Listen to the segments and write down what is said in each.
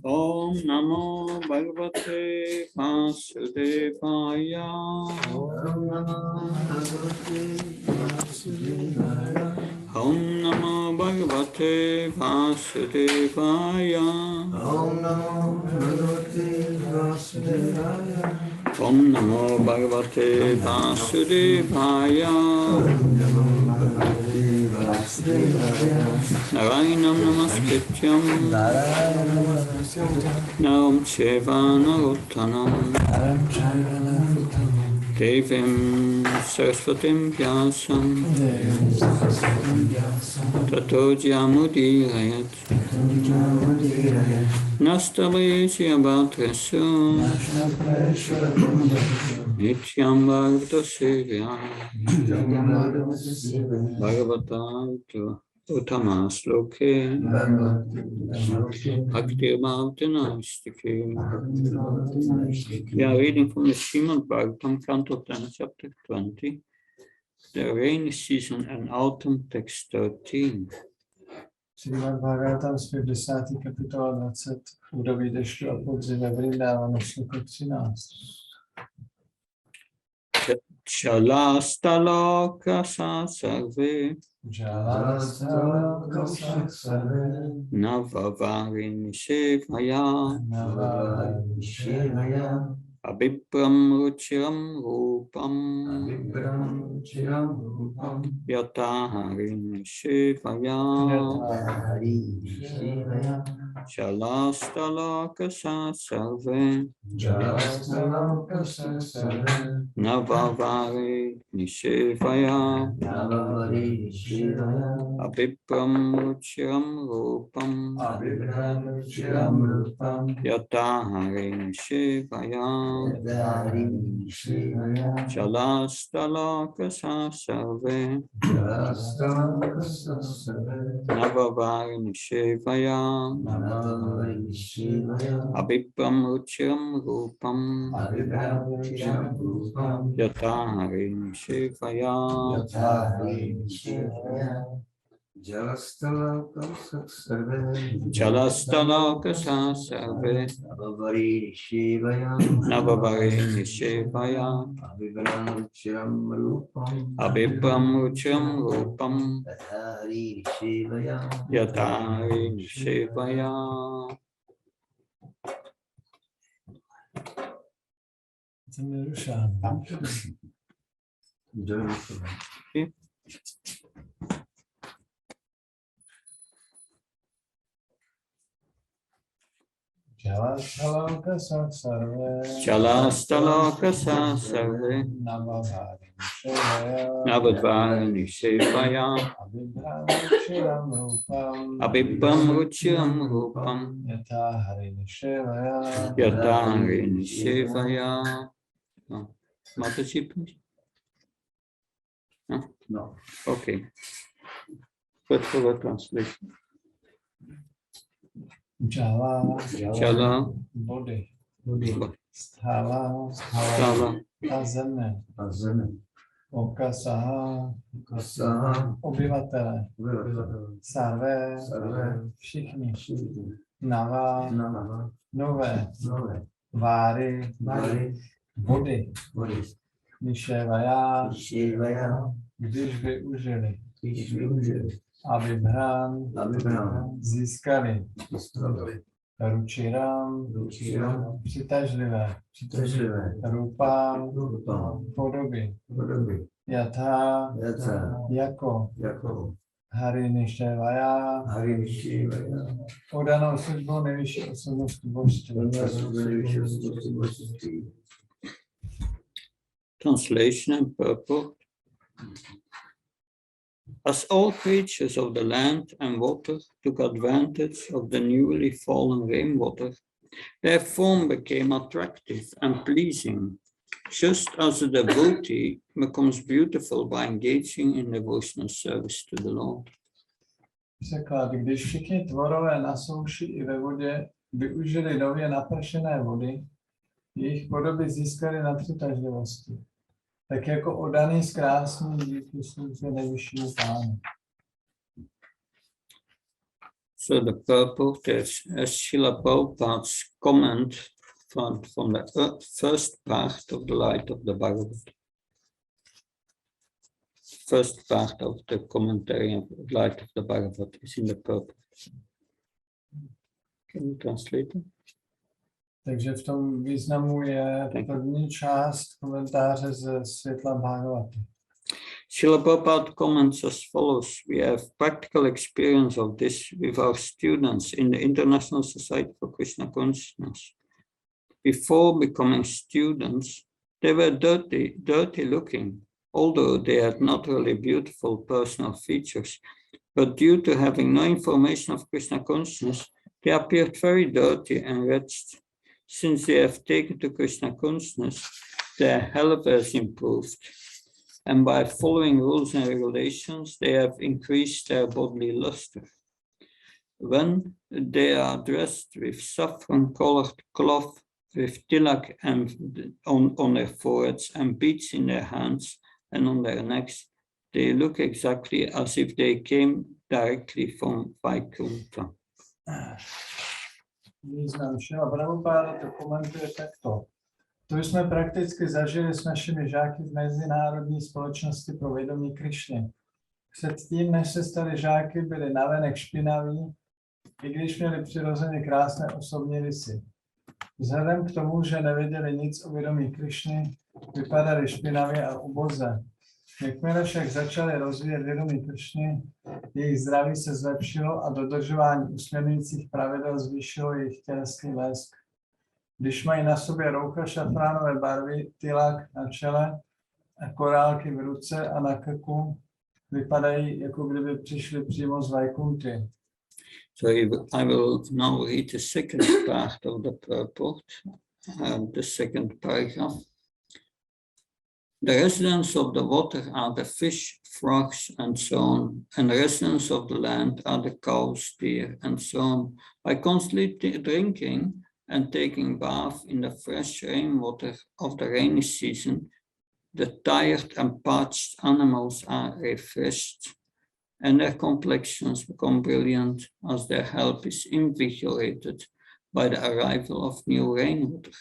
Om Namo Bhagavate Vasudevaya. Om Namo Bhagavate Vasudevaya. Om Namo Bhagavate Vasudevaya. Om Namo Bhagavate Vasudevaya. Om Namo Bhagavate Vasudevaya. Narayanam Namaskrityam Naram Cheva Narottanam Devim Saraswatim Vyasam Tato Jamudirayat Nastalesya Bhatresu Nityam Bhagavata Sevya Bhagavata Uttama Sloke Bhakti Bhavtana Istike. We are reading from the Srimad Bhagavatam, Canto 10, Chapter 20, the rainy season and autumn, text 13. Srimad Bhagavatam z 50. kapitola 20 v období dešťu a podzim ve Vrindávanu sloka 13. Chalastaloka sarve Navavarin Shivaya Abhipram Ruchiram Rupam Yataharin Shivaya Shalastaloka sarve Navavari Nishivaya Abhipram Ruchiram Rupam Yatahari Nishivaya Chalastalaka Sarve Navavari Nishivaya Abhipram Ruchiram Rupam Yatahari Nishivaya Chalastalaka Sarve Navavari Nishivaya Abhipram Ruchiram Rupam Yatahari Nishivaya. Chalastalaka sarve Navavari Nishivaya Abhipram Ruchiram Rupam Yatahari Nishivaya. Mataji, please? No? Okay. But for the translation. Jala, Body, Sthala, a zeme, Okasaha, obyvatele, sarve, všichni, nava, nové, váry, vody, Nishevaya, když využili, Abhibhrán, získali, Ručiram, přitažlivé, Rupám, podoby, Yatha, jako, Hari Nishevaya, odanou službou nejvyšší osobnosti božství. Translation and purport. As all creatures of the land and water took advantage of the newly fallen rainwater, their form became attractive and pleasing, just as a devotee becomes beautiful by engaging in devotional service to the Lord. Překlad, když všichni tvorové na souši i ve vodě využili nově napršené vody, jejich podoby získaly na přitažlivosti. Tak jako oddaný zkrásný díky službě nejvyššímu pánu. So the purport is as Srila Prabhupada's comment from the first part of the Light of the Bhagavad. First part of the commentary of the Light of the Bhagavad is in the purport. Can you translate it? Takže v tom významu je první část komentáře ze světla Bhagavata. Srila Prabhupada comments as follows. We have practical experience of this with our students in the International Society for Krishna Consciousness. Before becoming students, they were dirty looking, although they had not really beautiful personal features. But due to having no information of Krishna consciousness, they appeared very dirty and wretched. Since they have taken to Krishna consciousness, their health has improved. And by following rules and regulations, they have increased their bodily luster. When they are dressed with saffron-colored cloth, with tilak on their foreheads and beads in their hands and on their necks, they look exactly as if they came directly from Vaikuntha. Význam Šrila Prabhupáda to komentuje takto. To jsme prakticky zažili s našimi žáky v Mezinárodní společnosti pro vědomí Krišny. Předtím, než se stali žáky, byli navenek špinaví, i když měli přirozeně krásné osobní rysy. Vzhledem k tomu, že nevěděli nic o vědomí Krišny, vypadali špinavě a uboze. Jakmile však začali rozvíjet vědomí Krišny, jejich zdraví se zlepšilo a dodržování usměrňujících pravidel zvýšilo jejich tělesný lesk. Když mají na sobě roucha šafránové barvy, tilak na čele a korálky v ruce a na krku, vypadají, jako kdyby přišli přímo z Vaikunty. So I will now read the second part of the purport, the second paragraph. The residents of the water are the fish, frogs, and so on, and the residents of the land are the cows, deer, and so on. By constantly drinking and taking bath in the fresh rainwater of the rainy season, the tired and parched animals are refreshed, and their complexions become brilliant as their health is invigorated by the arrival of new rainwater.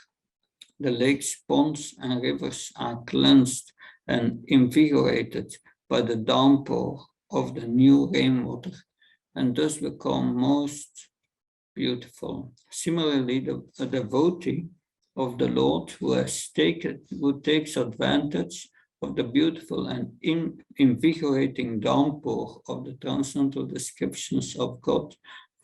The lakes, ponds, and rivers are cleansed and invigorated by the downpour of the new rainwater, and thus become most beautiful. Similarly, the devotee of the Lord who takes advantage of the beautiful and invigorating downpour of the transcendental descriptions of God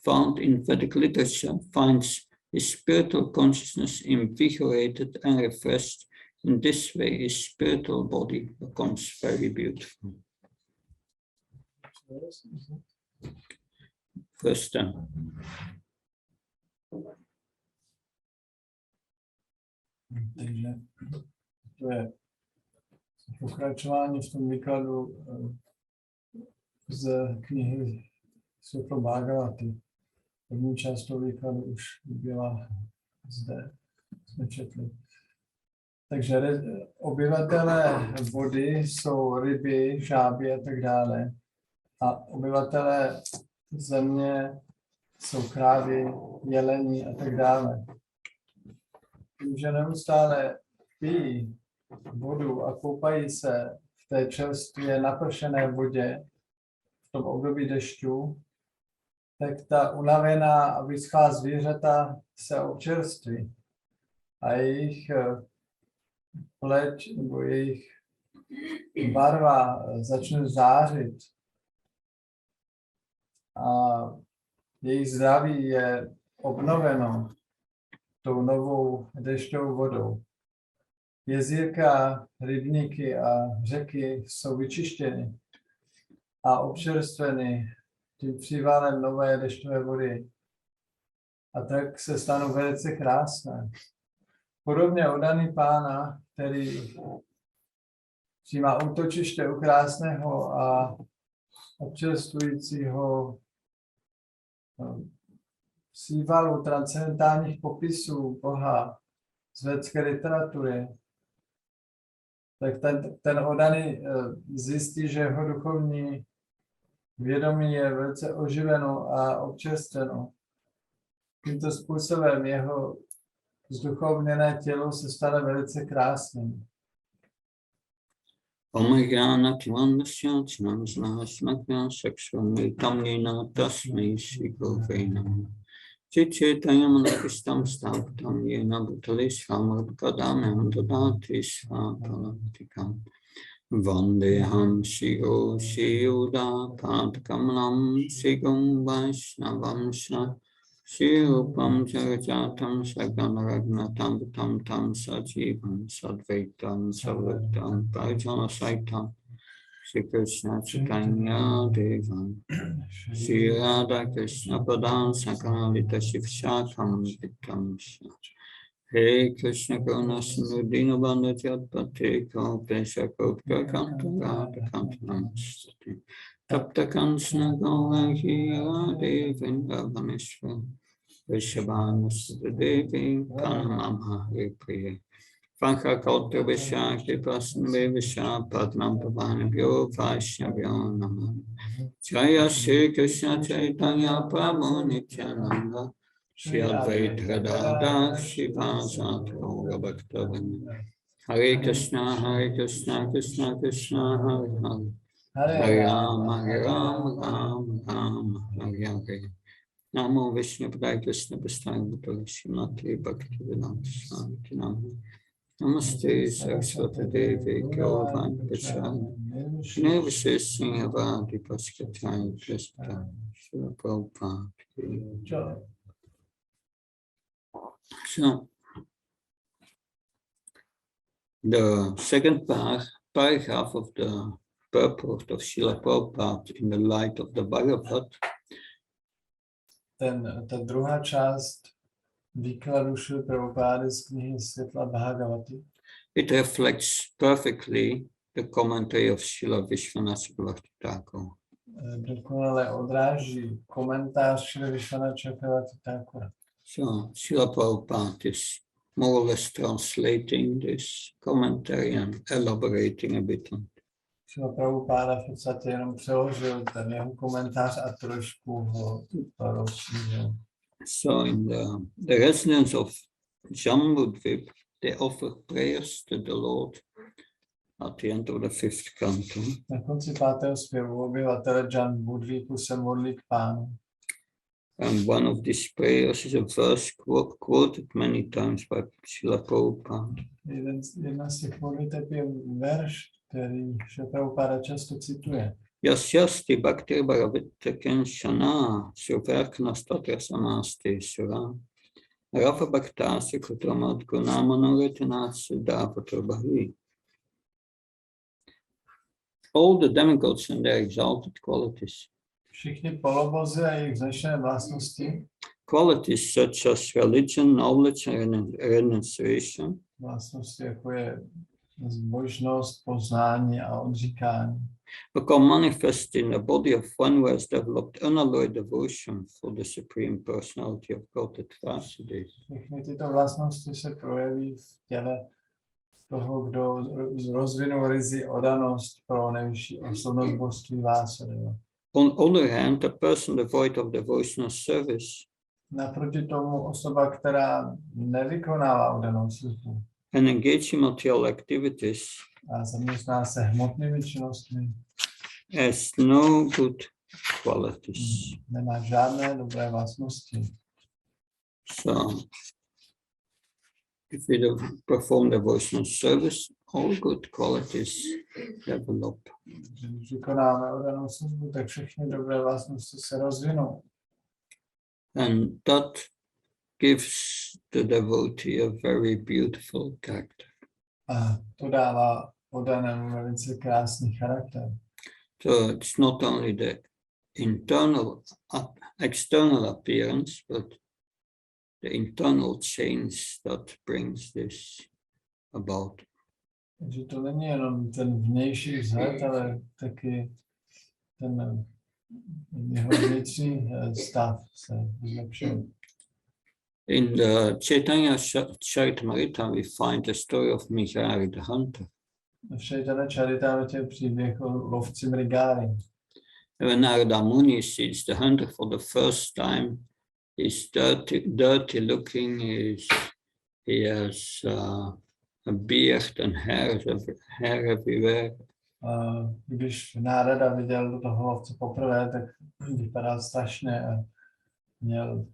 found in Vedic literature finds his spiritual consciousness invigorated and refreshed. In this way, his spiritual body becomes very beautiful. First time. Takže to je pokračování v tom výkladu z knihy Světlo Bhagavaty. První část toho výkladu už byla zde, jsme četli. Takže obyvatelé vody jsou ryby, žáby a tak dále. A obyvatelé země jsou krávy, jelení a tak dále. Tím, že neustále pijí vodu a koupají se v té čerstvě napršené vodě v tom období dešťů, tak ta unavená a vyschlá zvířata se občerství a jejich pleť nebo jejich barva začne zářit a jejich zdraví je obnoveno tou novou dešťovou vodou. Jezírka, rybníky a řeky jsou vyčištěny a občerstveny tím přívalem nové dešťové vody. A tak se stanou velice krásné. Podobně oddaný Pána, který přijímá útočiště u krásného a občerstvujícího přívalu transcendentálních popisů Boha z védské literatury, tak ten oddaný zjistí, že jeho duchovní vědomí je velice oživeno a občerstveno. Tímto způsobem jeho zduchovněné tělo se stane velice krásným. Omajana Kilandasya Chinamsna Smakya Sakshvami Tamnina Tasmi Shikoveinam. Chichetayamanakistam Staptam Yena Bhutalisvam Kadamam Dadati Svapalantikam. Vandeham Shigo Shiuda Padkamalam Sigum Vaishnavamsha Shirupam Jagajatam Saganaragnatam Tam Tam Sajivam Sadvaitam Savaktam Pajana Saitam Shri Krishna Chaitanya Devam Shri Radha Krishna Padam Sankalita Shivshakam Vitam Hey Krishna Karuna Sindhu Dinabandha Jatpate Kalpesha Kopka Kantara Kantanamastati Tapta Kansana Gaurahi Radhe Vrindavaneshwar Vishabhanasya Devi Kanamam Hare Priya Vanka Kautra Vishakti Prasna Visha Padmam Pavanabhyo Vaishnavyo Namah Jaya Shri Krishna Chaitanya Prabhu Nityananda Shri Advaita Gadadhar Shivasati Gaura Bhaktavinda Hare Krishna Krishna Krishna Hare Hare Hare Rama Rama Rama Hare Hare Namo Vishnu Padaya Krishna Prasthaya Bhutale Srimati Bhaktivedanta Swami Namo Namaste Saraswati Devi Gaurvani Prasad Nirvishesya Vadi Paskataya Krishna Srila Prabhupada. So, the second paragraph of the purport of Srila Prabhupada in the light of the Bhagavad. Ta druhá část výkladu Šrily Prabhupády z knihy Světla Bhagavaty. It reflects perfectly the commentary of Srila Vishwanath Chakravarti Thakura. Dokonale odráží komentář Šrily Vishwanath Chakravarti Thakura. So, Srila Prabhupada is more or less translating this commentary and elaborating a bit on it. Srila Prabhupada v podstatě jenom přeložil ten jeho komentář a trošku ho rozšířil. So, in the residence of Jambudvip, they offer prayers to the Lord at the end of the fifth canto. Na konci pátého zpěvu obyvatele Jambudvipu se modlí k Pánu. And one of these prayers is a verse quoted many times by Srila Prabhupada. Jedna z těch modliteb je verš, který Srila Prabhupada často cituje. Yasyasti bhaktir bhagavita shana suverkna statra samaste sura rafa bhaktasya kutramad gunamanoretanatsu davatrabhavi. All the demigods and their exalted qualities. Všichni polobozy a jejich vznešené vlastnosti. Qualities such as religion, knowledge and renunciation. Vlastnosti jako je zbožnost, poznání a odříkání. Become manifest in the body of one who has developed unalloyed devotion for the Supreme Personality of Godhead Vasudeva. Všechny tyto vlastnosti se projeví v těle toho, kdo rozvinul ryzí odanost pro nejvyšší osobnost božství Vásudeva. On other hand, a person devoid of devotional service Naproti tomu osoba, která nevykonává odanou službu and engage in material activities a zaměstná se hmotnými činnostmi, has no good qualities. nemá žádné dobré vlastnosti. So, if we perform devotional service, all good qualities develop. Když vykonáme odanou službu, tak všechny dobré vlastnosti se rozvinou. And that gives the devotee a very beautiful character. A to dává odanému velice krásný charakter. So it's not only the external appearance, but the internal change that brings this about. Takže to není jenom ten vnější vzhled, ale taky ten jeho vnitřní stav se zlepšil. In the Chaitanya Charitamrita, we find the story of Mrigari the hunter. V Chaitanya Charitamrita je příběh o lovci Mrigári. when Narada Muni sees the hunter for the first time, he's dirty looking, he has a beard and hair everywhere. Když Nárada viděl toho lovce poprvé, tak vypadal strašně a měl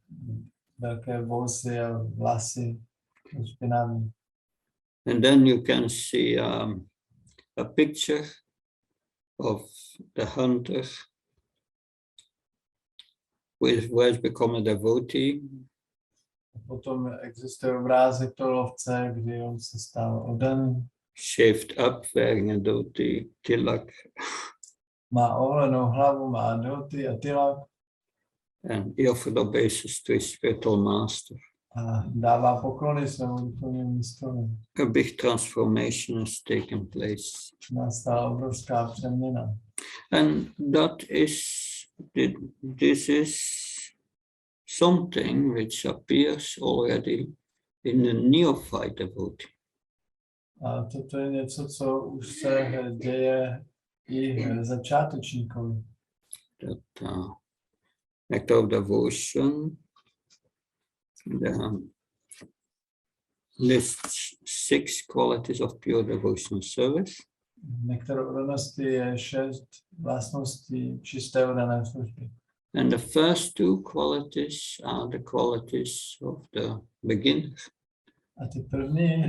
velké vousy a vlasy špinavý. And then you can see a picture of the hunter who has become a devotee. Potom existuje obrázek toho lovce, kdy on se stal oddaný. Shaved up, wearing a dhoti, tilak, Má oholenou hlavu, má dhoti a tilak and he offered obeisance to his spiritual master. a dává poklony svému duchovnímu mistrovi. A big transformation has taken place. Nastala obrovská přeměna. And this is something which appears already in the neophyte devotee. A toto je něco, co už se děje i začátečníkovi. That nectar of devotion lists 6 qualities of pure devotional service. Nektar oddanosti je 6 vlastností čisté oddané služby. And the first 2 qualities are the qualities of the beginner. A ty první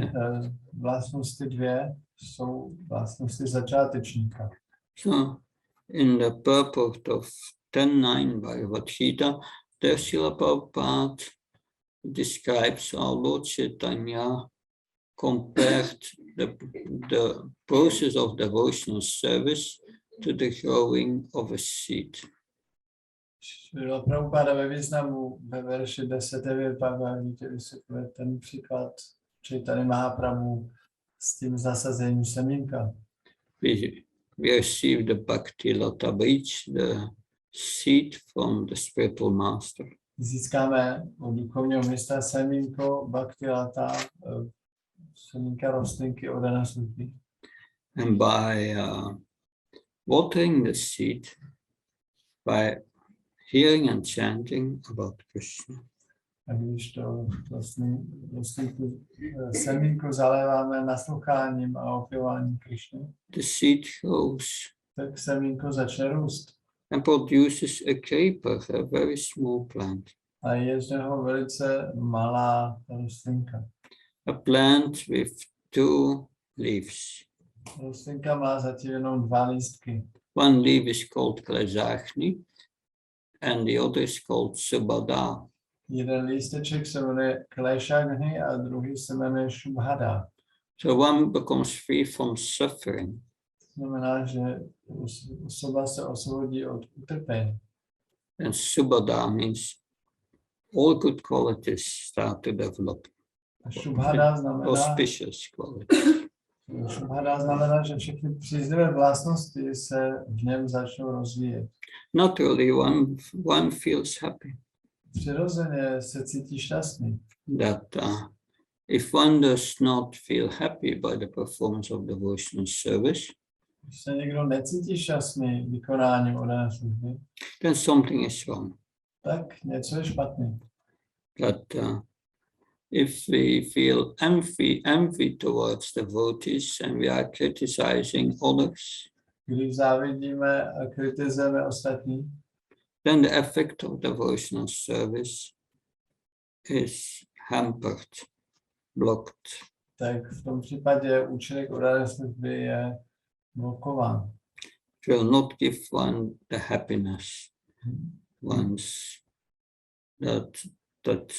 vlastnosti 2 jsou vlastnosti začátečníka. So, in the purport of 10.9 Bhagavad Gita, there Srila Prabhupada describes our Lord Chaitanya compared the process of devotional service to the growing of a seed. Srila Prabhupada ve významu ve verši 10.9 Bhagavad Gita vysvětluje ten příklad Chaitanya Mahaprabhu s tím zasazením semínka. We receive the Bhakti Lata Beach, the seed from the spiritual master. Získáme od duchovního města semínko Bhakti Lata, semínka rostlinky oddané služby. And by watering the seed, by hearing and chanting about Krishna, A když to rostlinku semínko zaléváme nasloucháním a opěváním Krishny, the seed grows tak semínko začne růst. and produces a creeper, a very small plant. A je z něho velice malá rostlinka. A plant with 2 leaves. Rostlinka má zatím jenom 2 lístky. One leaf is called Klezachni and the other is called Subhada. Jeden lísteček se jmenuje Klešagni a druhý se jmenuje Shubhada. So one becomes free from suffering. Znamená, že osoba se osvobodí od utrpení. And Subhada means all good qualities start to develop. A Shubhada znamená, Auspicious qualities. že všechny příznivé vlastnosti se v něm začnou rozvíjet. Naturally, one feels happy. Přirozeně se cítí šťastný. That if one does not feel happy by the performance of devotional service, Když se někdo necítí šťastný vykonáním oddané služby, then something is wrong. tak něco je špatný. That if we feel envy towards devotees and we are criticizing others, Když závidíme a kritizujeme ostatní, then the effect of devotional service is hampered, blocked. tak v tom případě účinek oddané služby je blokován. It will not give one the happiness once that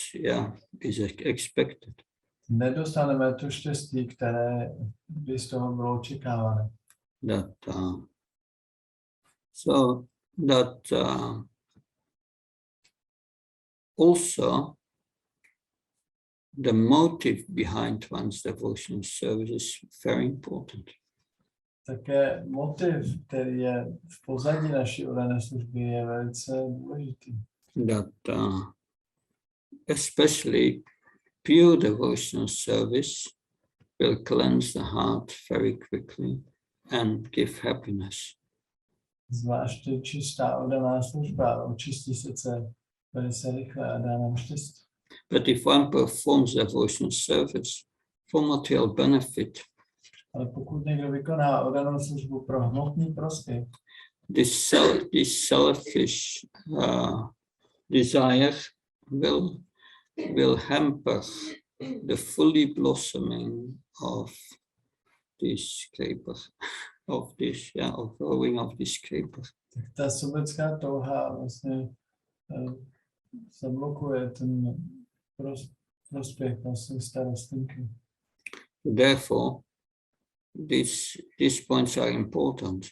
is expected. Nedostaneme to štěstí, které by z toho bylo očekávané. Also the motive behind one's devotional service is very important. Také motiv, který je v pozadí naší oddané služby, je velice důležitý. That especially pure devotional service will cleanse the heart very quickly and give happiness. Zvláště čistá oddaná služba očistí srdce velice rychle a dá nám štěstí. But if one performs devotional service for material benefit, Ale pokud někdo vykoná oddanou službu pro hmotný prospěch, this selfish desire will hamper the fully blossoming of this creeper, of growing of this creeper. tak ta sobecká touha vlastně zablokuje ten prospěch vlastně z té rostlinky. Therefore, these points are important,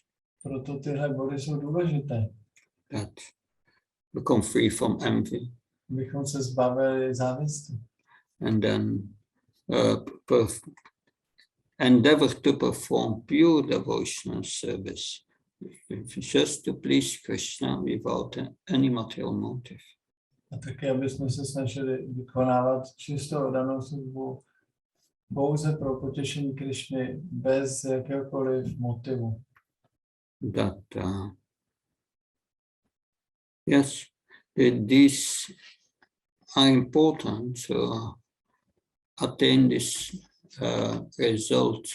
Proto tyhle body jsou důležité, that become free from envy, abychom se zbavili závisti. and then endeavor to perform pure devotional service, just to please Krishna without any material motive. A taky, aby jsme se snažili vykonávat čistou oddanou službu pouze pro potěšení Krišny bez jakéhokoliv motivu. That yes, these are important to attain this result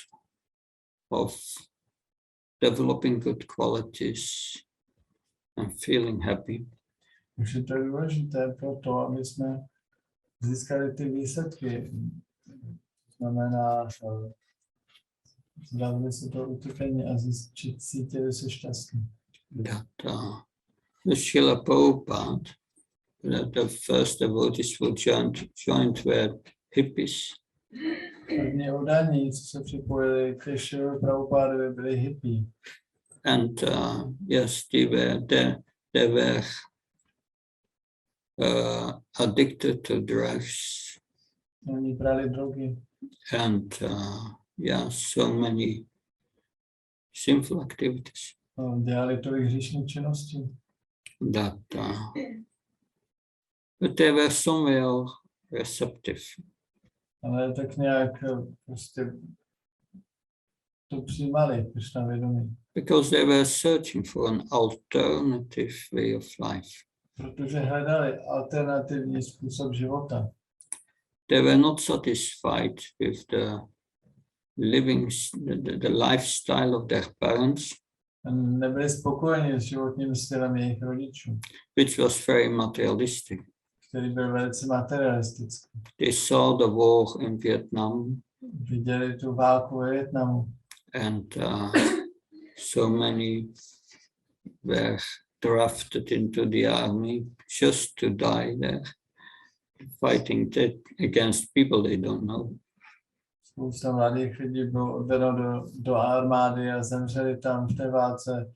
of developing good qualities and feeling happy. Takže to je důležité pro to, aby jsme získali ty výsledky. Znamená, zbavili se to utrpení a cítili se šťastní. That the Srila Prabhupada, the first devotees who joined were hippies. První oddaní, co se připojili k Srilu Prabhupádovi, byli hippie. And yes, they were addicted to drugs Oni brali drogy and so many sinful activities dělali tolik hříšných činností. that but they were somewhere receptive. Ale tak nějak prostě to přijímali, Krishna vědomí. Because they were searching for an alternative way of life. Protože hledali alternativní způsob života. They were not satisfied with the lifestyle of their parents, Nebyli spokojeni s životním stylem jejich rodičů, which was very materialistic. který byl velice materialistický. They saw the war in Vietnam, Viděli tu válku ve Vietnamu and so many were drafted into the army just to die there, fighting against people they don't know. Spousta mladých lidí bylo odvedeno do armády a zemřeli tam v té válce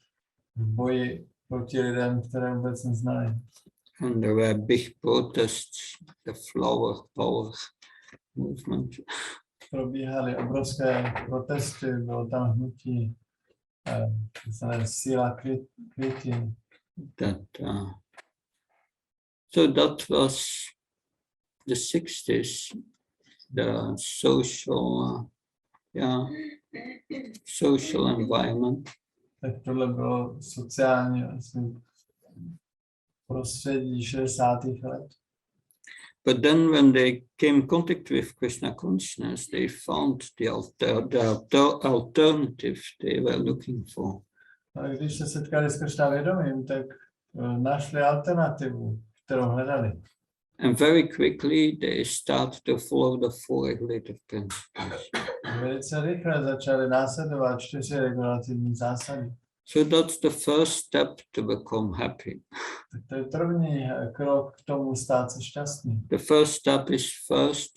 v boji proti lidem, které vůbec neznali. And there were big protests, the flower power movement. Probíhaly obrovské protesty, bylo tam hnutí síla květin. So that was the 60s, the social environment. Tak tohle bylo sociální prostředí 60. let. But then when they came in contact with Krishna consciousness, they found the alternative they were looking for. A když se setkali s Krishna vědomím, tak našli alternativu, kterou hledali. And very quickly they started to follow the four regulative principles. Velice rychle začali následovat 4 regulativní zásady. So that's the first step to become happy. Tak to je první krok k tomu stát se šťastný. The first step is first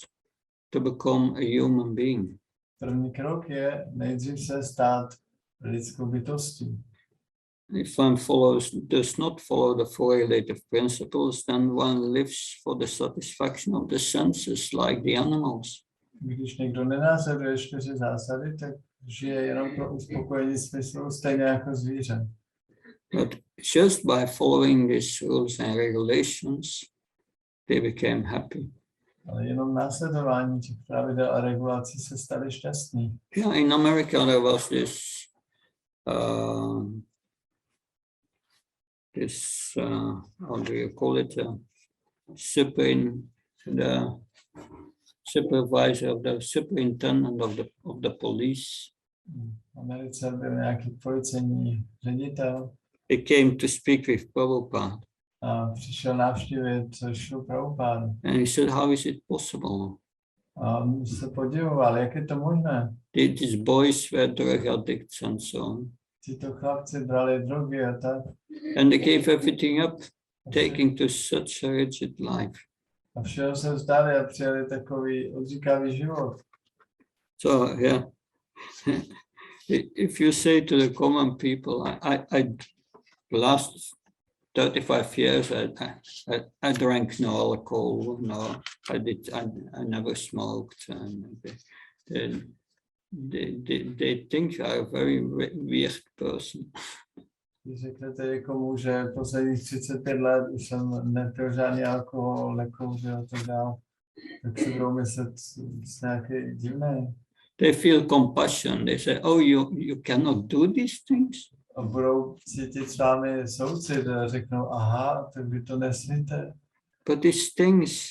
to become a human being. První krok je nejdřív se stát lidskou bytostí. If one does not follow the four relative principles, then one lives for the satisfaction of the senses like the animals. Když někdo nenásleduje 4 zásady, tak žije jenom pro uspokojení smyslu, stejně jako zvíře. But just by following these rules and regulations, they became happy. Ale jenom následování těch pravidel a regulací se stali šťastní. Yeah, in America there was this this how do you call it? The supervisor of the superintendent of the police. V Americe byl nějaký policejní ředitel He came to speak with Prabhupada. a přišel navštívit Šrilu Prabhupádu. And he said, how is it possible? A on se podivoval, jak je to možné. These boys were drug addicts and so on. Tito chlapci brali drogy a tak. And they gave everything up, taking to such a rigid life. A všeho se vzdali a přijali takový odříkavý život. So, yeah. If you say to the common people, I last 35 years, I drank no alcohol, no, I never smoked, and they think I'm a very weird person. Když řeknete někomu, že posledních 35 let už jsem nepil žádný alkohol, nekouřil a tak dále, tak si budou myslet nějaký divný. They feel compassion. They say, oh, you cannot do these things. A budou cítit s vámi soucit a řeknou, aha, tak vy to nesmíte. But these things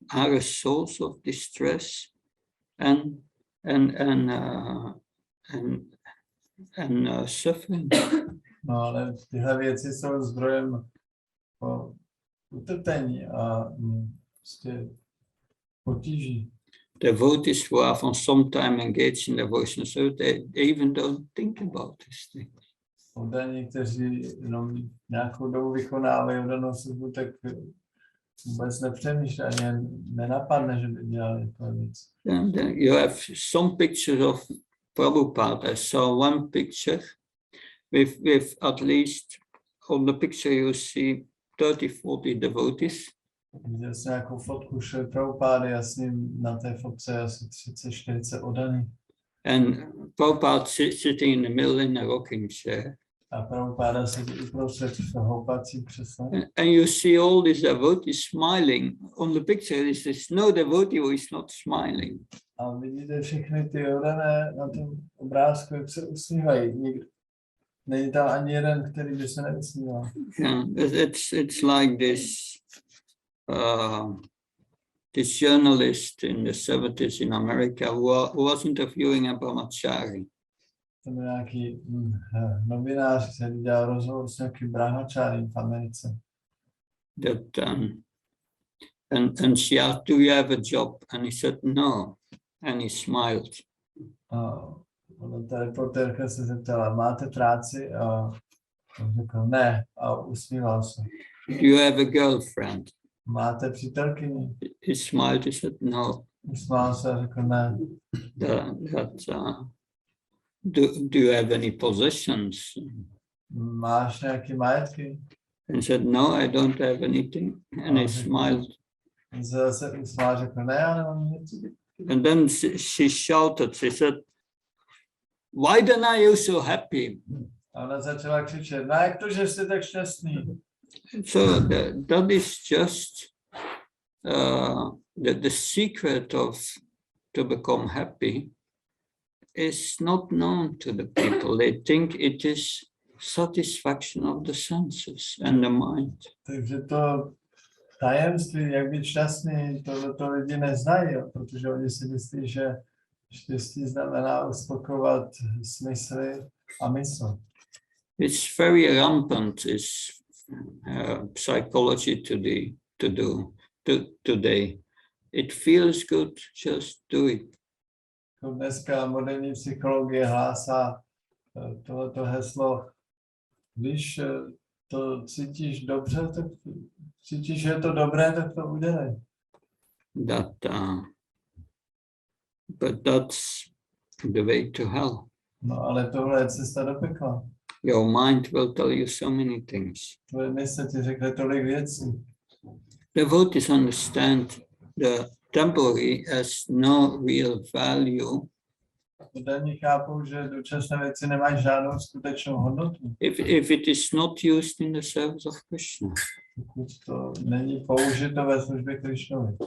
are a source of distress and suffering. No ale tyhle věci jsou zdrojem utrpení a prostě potíží. Devotees who are for some time engaged in devotional service, they even don't think about these things. Oddaní, kteří jenom nějakou dobu vykonávají oddanou službu, tak vůbec nepřemýšlí, ani nenapadne, že by dělali to víc. And you have some pictures of Prabhupada. I saw one picture with at least, on the picture you see 30-40 devotees. Viděl jsem nějakou fotku Šrily Prabhupády a s ním na té fotce asi 30-40 oddaných. And Prabhupada sitting in the middle in a rocking chair. A Prabhupáda sedí uprostřed v houpací křesle. And you see all these devotees smiling. On the picture, there is no devotee who is not smiling. A vidíte všechny ty oddané na tom obrázku, jak se usmívají. Není tam ani jeden, který by se neusmíval. Yeah, it's like this journalist in the 70s in America who was interviewing a brahmachari. To byl nějaký novinář, který dělal rozhovor s nějakým brahmachárím v Americe. That and she asked, "Do you have a job?" And he said, "No," and he smiled. Ta reportérka se zeptala, máte práci? A on řekl, ne, a usmíval se. "Do you have a girlfriend?" Máte přítelkyni? He smiled. He said, "No." Usmál se a řekl, ne. Do you have any possessions? Máš nějaký majetky? And said, "No, I don't have anything." And he smiled. Zase usmál, řekl, ne, já nemám nic. And then she shouted. She said, "Why then are you so happy?" A ona začala křičet, no jak to, že jste tak šťastný? So that is just the secret of to become happy is not known to the people. They think it is satisfaction of the senses and the mind. Takže to tajemství, jak být šťastný, to lidi neznají, protože oni si myslí, že štěstí znamená uspokovat smysly a mysl. It's very rampant, is psychology today. It feels good, just do it. Dneska moderní psychologie hlásá tohleto heslo, když to cítíš dobře, tak cítíš, že je to dobré, tak to udělej. But that's the way to hell. No ale tohle je cesta do pekla. Your mind will tell you so many things. Tvoje mysl ti řekne tolik věcí. Devotees understand the temporary has no real value. Oddaní chápou, že dočasné věci nemají žádnou skutečnou hodnotu. If it is not used in the service of Krishna. Pokud to není použito ve službě Krišnovi.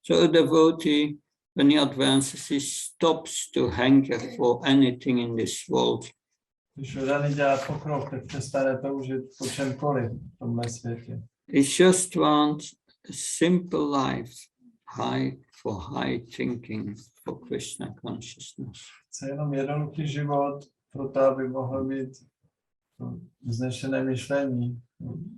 So a devotee, when he advances, he stops to hanker for anything in this world Když odaný dělá pokrok, tak přestane toužit po čemkoliv v tomhle světě. He just wants a simple life, for high thinking, for Krishna consciousness. Chce jenom jednoduchý život pro to, aby mohl mít vznešené myšlení,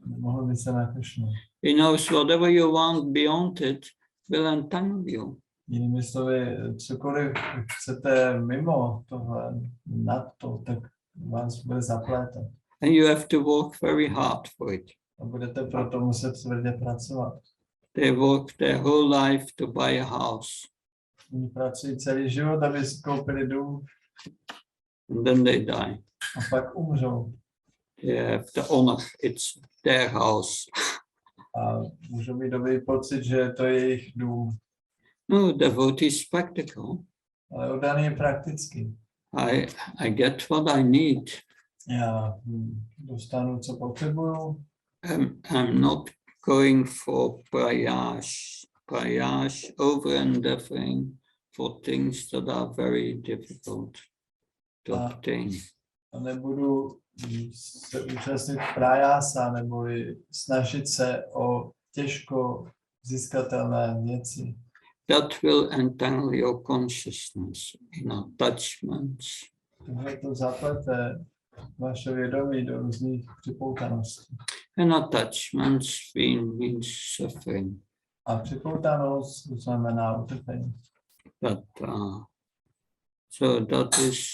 mohl mít se na Krishnu. He knows whatever you want beyond it will entangle you. Jinými slovy, cokoliv chcete mimo tohle, nad to, tak vás bude zaplétat. And you have to work very hard for it. A budete proto muset tvrdě pracovat. They work their whole life to buy a house. Oni pracují celý život, aby si koupili dům And then they die. a pak umřou. They have the honor, it's their house. A můžou mít dobrý pocit, že to je jejich dům. No, devotee is practical. Ale oddaný je praktický. I get what I need. Já dostanu, co potřebuju. I'm not going for prayas, over endeavoring for things that are very difficult to obtain. A nebudu se účastnit prájása, nebo snažit se o těžko získatelné věci. That will entangle your consciousness in attachments. Tohle to zaplete vaše vědomí do různých připoutaností. And attachments means suffering. A připoutanost znamená utrpení. So that is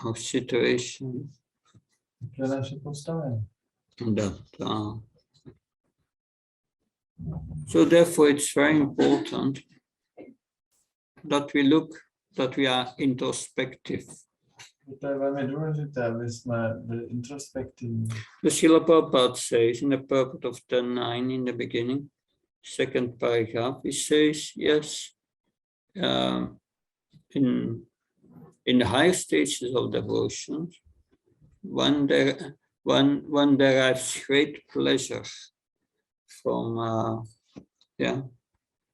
our situation. To je naše postavení. So therefore it's very important that we are introspective. To je velmi důležité, aby jsme byli introspektivní. The Srila Prabhupada says in the purport of 10.9 in the beginning, second paragraph, he says, yes, in the higher stages of devotion, one derives great pleasure from,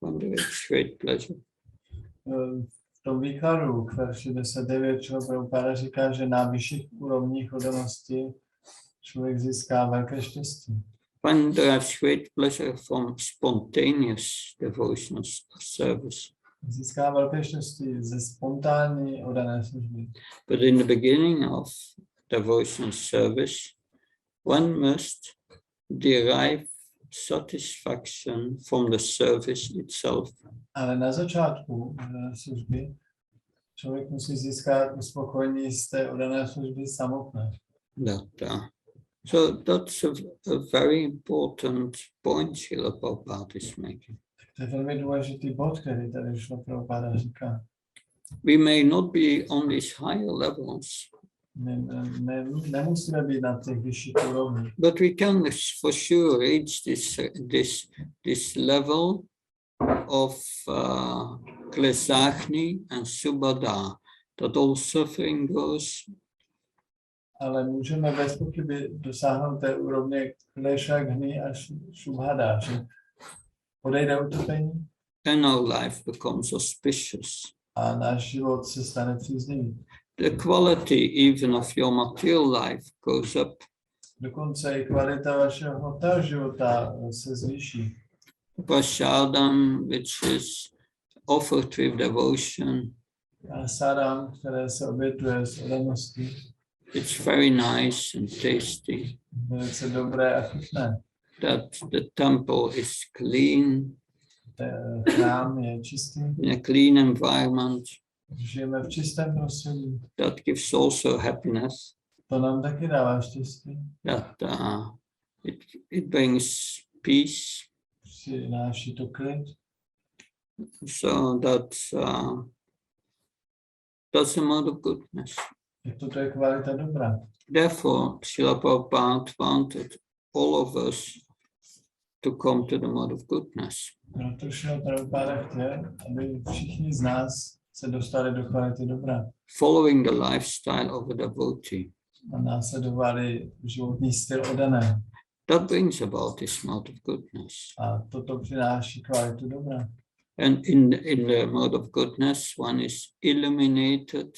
one derives great pleasure. V tom výkladu k verši 10.9 Srila Prabhupada říká, že na vyšších úrovních oddanosti člověk získá velké štěstí. One derives great pleasure from spontaneous devotional service. Získá velké štěstí ze spontánní oddané služby. But in the beginning of devotional service, one must derive satisfaction from the service itself. Ale na začátku služby člověk musí získat uspokojení z té oddané služby samotné. So that's a very important point Srila Prabhupada is making. To je velmi důležitý bod, který tady Srila Prabhupada říká. We may not be on these higher levels, Nemusíme být na těch vyšších úrovních, but we can for sure reach this level of klesachni and subhada, that all suffering goes. ale můžeme bez pochyby dosáhnout té úrovně klešagny a šubhada, že odejde utrpení And our life becomes auspicious. a náš život se stane příznivý. The quality even of your material life goes up. Dokonce i kvalita vašeho hmotného života se zvýší. Prasadam, which is offered with devotion, A sadam, které se obětuje s oddaností, it's very nice and tasty. velice dobré a chutné. That the temple is clean, Chrám je čistý, in a clean environment. žijeme v čistém prostředí. That gives also happiness. To nám taky dává štěstí. That it brings peace. Přináší to klid. So that's a mode of goodness. Toto je kvalita dobra. Therefore, Srila Prabhupada wanted all of us to come to the mode of goodness. Proto Srila Prabhupada chtěl, aby všichni z nás se dostali do kvality dobra Following the lifestyle of a devotee. a následovali životní styl oddané. That brings about this mode of goodness. A toto přináší kvalitu dobra. And in the mode of goodness, one is illuminated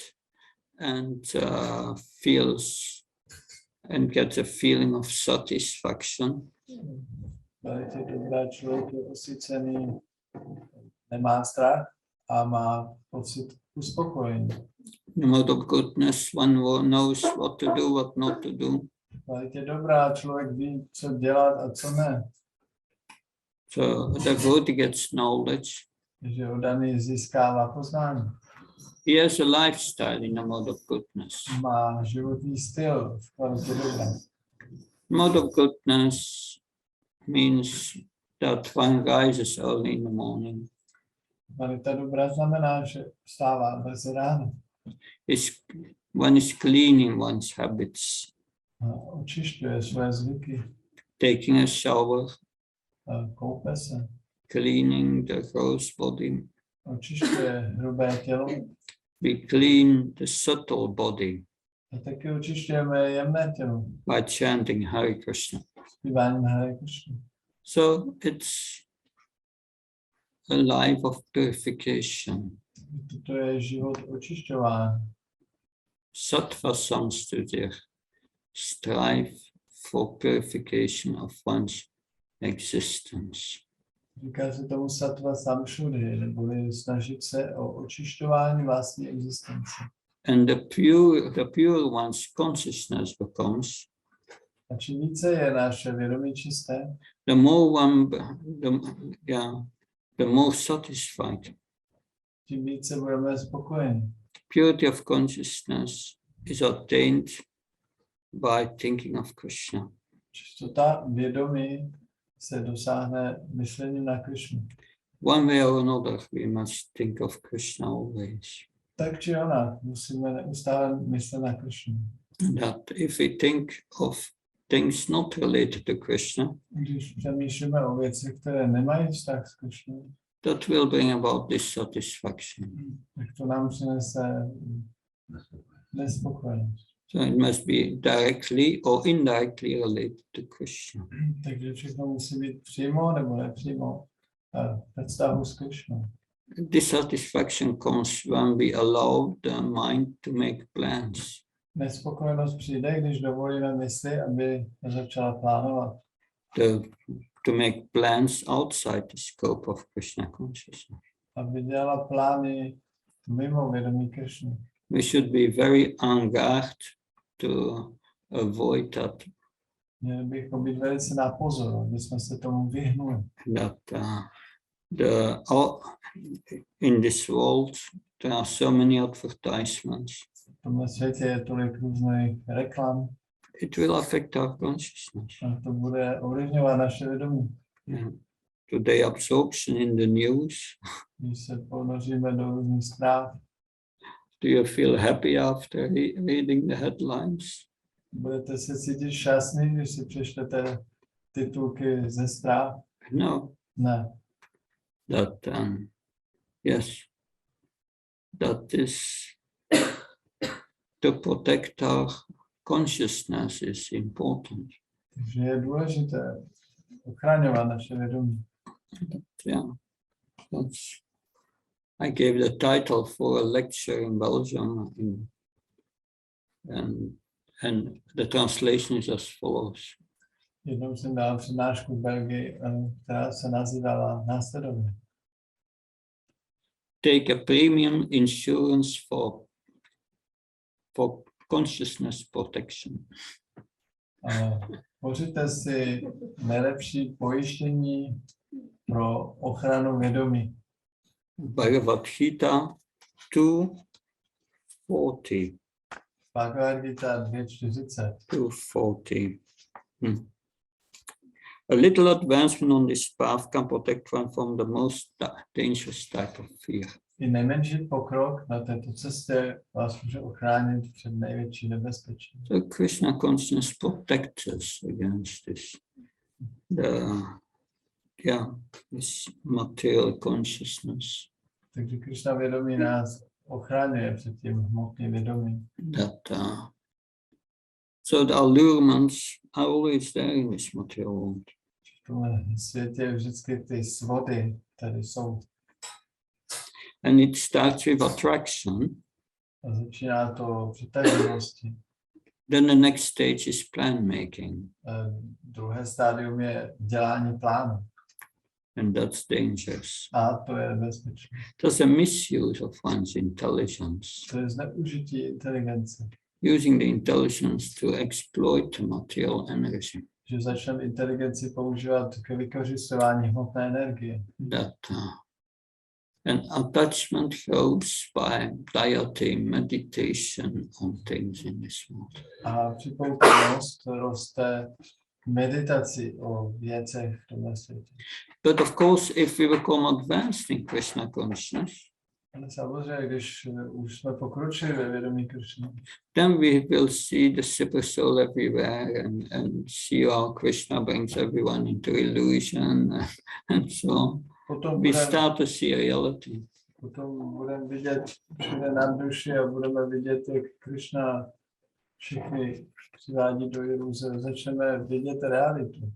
and feels and gets a feeling of satisfaction. Velice dobrá, člověk je osycený, nemá strach a má pocit uspokojení. The mode of goodness, one knows what to do, what not to do. Velice dobrá, člověk ví, co dělat a co ne. So the devotee gets knowledge. Takže oddaný získává poznání. He has a lifestyle in the mode of goodness. Má životní styl v kvalitě dobra. Mode of goodness means that one rises early in the morning. Kvalita dobra znamená, že vstává brzy ráno. One is cleaning one's habits, A očišťuje své zvyky, taking a shower, a koupe se, cleaning the gross body. očišťuje hrubé tělo We clean the subtle body a taky očišťujeme jemné tělo. by chanting Hare Krishna. Zpíváním Hare Krishna. So it's a life of purification. Toto je život očišťování. Sattva samstudir, strive for purification of one's existence. Říká se tomu sattva samšuddhi, neboli snažit se o očišťování vlastní existence. And the pure one's consciousness becomes, A čím více je naše vědomí čisté, the more satisfied. tím více budeme spokojeni. Purity of consciousness is attained by thinking of Krishna. Čistota vědomí se dosáhne myšlením na Krishnu. One way or another, we must think of Krishna always. Tak či onak, musíme neustále myslet na Krishnu. That if we think of things not related to Krishna, Když přemýšlíme o věcech, které nemají vztah s Krishnou, that will bring about dissatisfaction. tak to nám přinese nespokojenost. So it must be directly or indirectly related to Krishna. Takže všechno musí být přímo nebo nepřímo ve vztahu s Krishnou. Dissatisfaction comes when we allow the mind to make plans. Nespokojenost přijde, když dovolíme mysli, aby začala plánovat. To make plans outside the scope of Krishna consciousness. Aby dělala plány mimo vědomí Krishny. We should be very on guard to avoid that. Měli bychom být velice na pozor, aby jsme se tomu vyhnuli. That in this world there are so many advertisements. V tomhle světě je tolik různých reklam It will affect our consciousness. a to bude ovlivňovat naše vědomí. Yeah. Today, absorption in the news. Když se ponoříme do různých zpráv, Do you feel happy after reading the headlines? budete se cítit šťastný, když si přečtete titulky ze zpráv? No, Ne. that yes, that is to protect our consciousness is important. Takže je důležité ochraňovat naše vědomí. Yeah, I gave the title for a lecture in Belgium, and the translation is as follows. Jednou jsem dal přednášku v Belgii, která se nazývala následovně. Take a premium insurance for consciousness protection. Pořiďte si nejlepší pojištění pro ochranu vědomí. Bhagavad Gita 2:40. Bhagavad Gita 2:40. 2:40. A little advancement on this path can protect one from the most dangerous type of fear. I nejmenší pokrok na této cestě vás může ochránit před největší nebezpečí. So Krishna consciousness protects us against this. This material consciousness. Takže Krishna vědomí nás ochraňuje před tím hmotným vědomím. So the allurements are always there in this material world. V tomhle světě vždycky ty svody tady jsou. And it starts with attraction. A začíná to přitažlivosti. Then the next stage is plan making, Druhé stádium je dělání plánu. and that's dangerous. A to je nebezpečné. There's a misuse of one's intelligence, To je zneužití inteligence. using the intelligence to exploit the material energy, Že začneme inteligenci používat k vykořisťování hmotné energie. that an attachment grows by piety, meditation on things in this world. A připouštěnost roste meditaci o věcech v tomhle světě. But of course, if we become advanced in Krishna consciousness, Ale samozřejmě, když už jsme pokročili ve vědomí Krishna, then we will see the super soul everywhere and see how Krishna brings everyone into illusion and so on. potom We start to see reality. budeme vidět všude nad duši a budeme vidět, jak Krishna všechny přivádí do iluze. Začneme vidět realitu.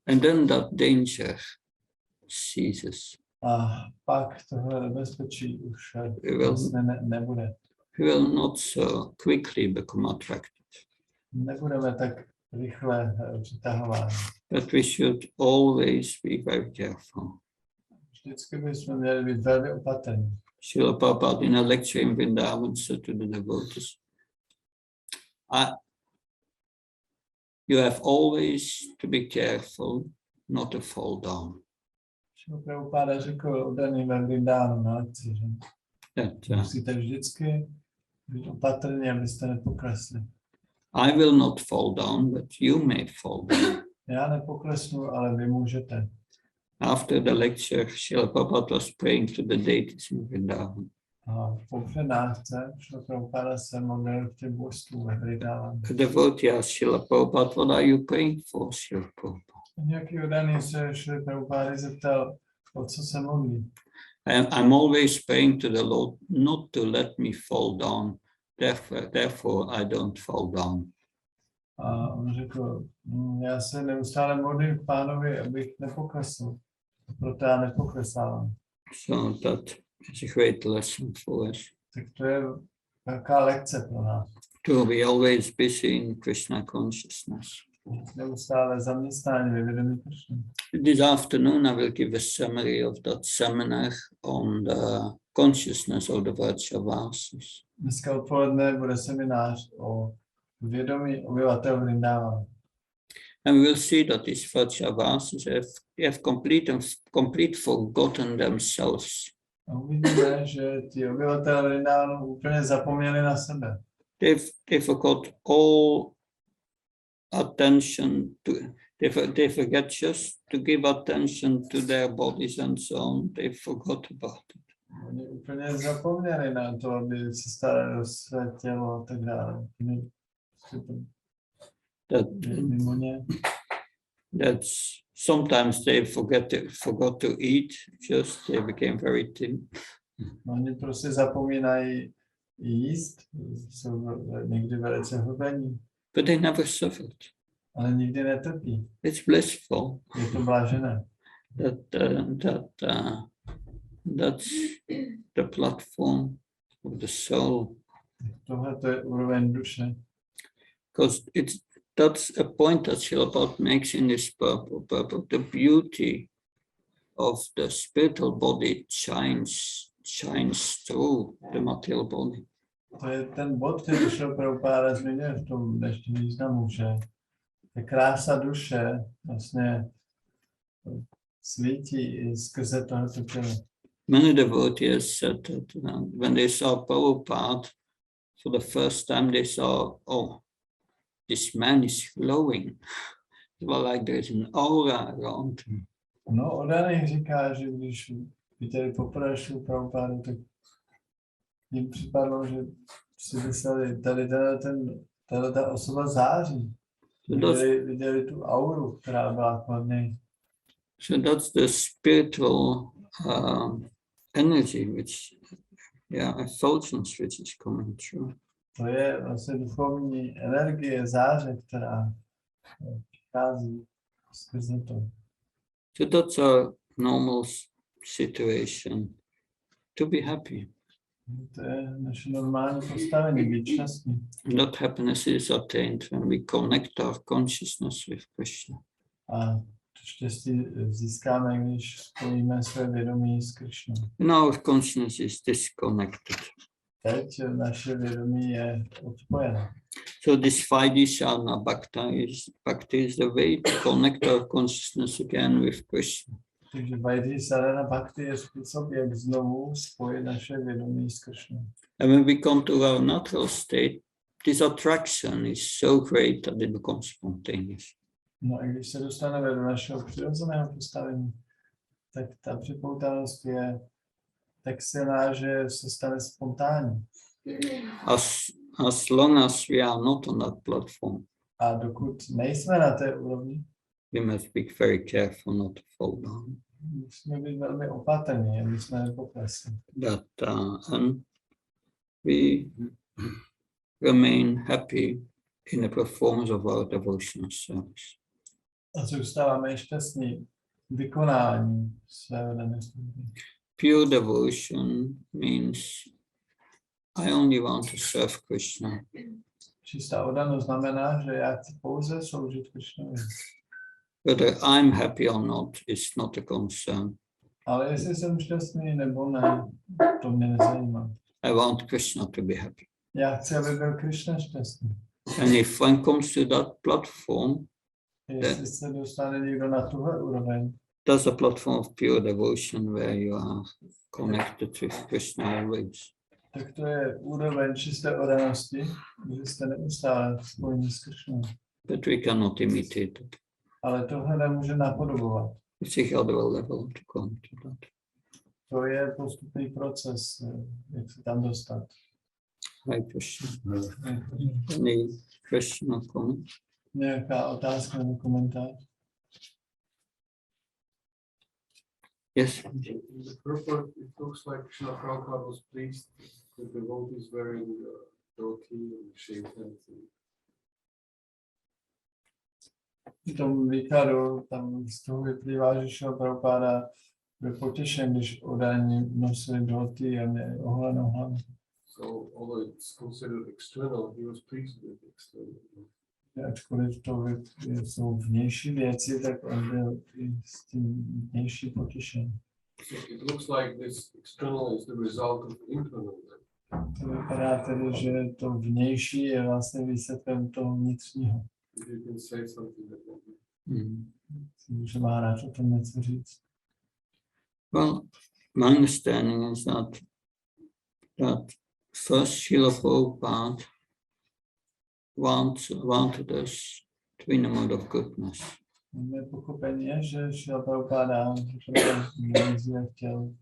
And then that danger ceases. A pak tohle nebezpečí už vlastně nebude. We will not so quickly become attracted. Nebudeme tak rychle přitahováni. But we should always be very careful. Vždycky bychom měli být velmi opatrní. Srila Prabhupada in a lecture in Vrindavan said to the devotees, you have always to be careful not to fall down. Srila Prabhupada řekl oddaný ve Vrindánu na lekci, že musíte vždycky být opatrní, abyste nepoklesli. I will not fall down, but you may fall down. Já nepoklesnu, ale vy můžete. After the lecture, Srila Prabhupada was praying to the deities in Vrindavan. A po přednášce Srila Prabhupada se modlil k těm božstvům ve Vrindávanu. The devotee asked Srila Prabhupada, what are you praying for, Srila Prabhupada? Nějaký oddaný se Srila Prabhupada zeptal, o co se modlí. I'm always praying to the Lord not to let me fall down. Therefore I don't fall down. A on řekl, já se neustále modlím k Pánovi, abych nepoklesl. Proto já nepoklesávám. So that is a great lesson for us. Tak to je velká lekce pro nás. To be always busy in Krishna consciousness. Neustále zaměstnání ve vědomí Krishna. This afternoon I will give a summary of that seminar on the consciousness of the Vrajavasas. Dneska odpoledne bude seminář o vědomí obyvatel Vrindávanu. And we will see that these Vrajavasas have complete forgotten themselves. A uvidíme, že ti obyvatelé Vrindávanu úplně zapomněli na sebe. They forgot all attention to, they forget just to give attention to their bodies and so on. They forgot about it. Oni úplně zapomněli na to, aby se starali o své tělo a tak dále. Mimo ně. That's sometimes they forgot to eat, just they became very thin. Oni prostě zapomínají jíst, jsou někdy velice hubení, But they never suffered. ale nikdy netrpí. It's blissful. Je to blážené. That's the platform of the soul. Tohle to je úroveň duše. Because that's a point that Srila Prabhupada makes in this purport. The beauty of the spiritual body shines through the material body. To je ten bod, který Srila Prabhupada zmiňuje v tom dnešním významu, že ta krása duše vlastně svítí i skrze tohoto tělo. Many devotees said that when they saw Prabhupada for the first time, they saw, oh, this man is glowing. Well, like there is an aura around him. No, oddaný říká, že když viděli poprvé Srilu Prabhupada, tak jim připadlo, že si mysleli, tady ta osoba září. Viděli tu auru, která byla kolem něj. So that's the spiritual energy, which, effulgence, which is coming through. To je vlastně duchovní energie, záře, která přichází skrze to. So that's a normal situation, to be happy. To je naše normální postavení, být šťastný. That happiness is attained when we connect our consciousness with Krishna. A to štěstí získáme, když spojíme své vědomí s Krišnou. And our consciousness is disconnected. Teď naše vědomí je odpojené. So this Vaidishana bhakti is the way to connect our consciousness again with Krishna. Takže Vaidhisarana Bhakti je způsob, jak znovu spojit naše vědomí s Krišnou. And when we come to our natural state, this attraction is so great that it becomes spontaneous. No a když se dostaneme do našeho přirozeného postavení, tak ta připoutanost je tak silná, že se stane spontánní. As long as we are not on that platform, A dokud nejsme na té úrovni, we must be very careful not to fall down. musíme být velmi opatrní, aby jsme nepoklesli. And we remain happy in the performance of our devotional service. A zůstáváme šťastní vykonání svého dané služby. Pure devotion means I only want to serve Krishna. Čistá oddanost znamená, že já chci pouze sloužit Krišnovi. Whether I'm happy or not is not a concern. Ale jestli jsem šťastný nebo ne, to mě nezajímá. I want Krishna to be happy. Já chci, aby byl Krišna šťastný. And if one comes to that platform, Jestli se dostane někdo na tuhle úroveň, that's a platform of pure devotion where you are connected with Krishna always. tak to je úroveň čisté oddanosti, že jste neustále spojení s Krišnou. But we cannot imitate it. Ale tohle nemůže napodobovat. It's a gradual level to come to that. To je postupný proces, jak se tam dostat. Hare Krishna. Any question or comment? Nějaká otázka nebo komentář? Yes. In the purport, it looks like Srila Prabhupada was pleased with the devotees wearing dhoti and shaved heads. V tom výkladu tam z toho vyplývá, že Srila Prabhupada byl potěšen, když oddaní nosili dhoti a měli oholenou hlavu. So although it's considered external, he was pleased with external. Ačkoliv to jsou vnější věci, tak on byl i s tím vnější potěšen. So it looks like this external is the result of internal. To vypadá tedy, že to vnější je vlastně výsledkem toho vnitřního. If you can say something about it. Může Maharaj o tom něco říct? Well, my understanding is that first Srila Prabhupada wanted us to be in a mode of goodness. Mé pochopení je, že Srila Prabhupada chtěl,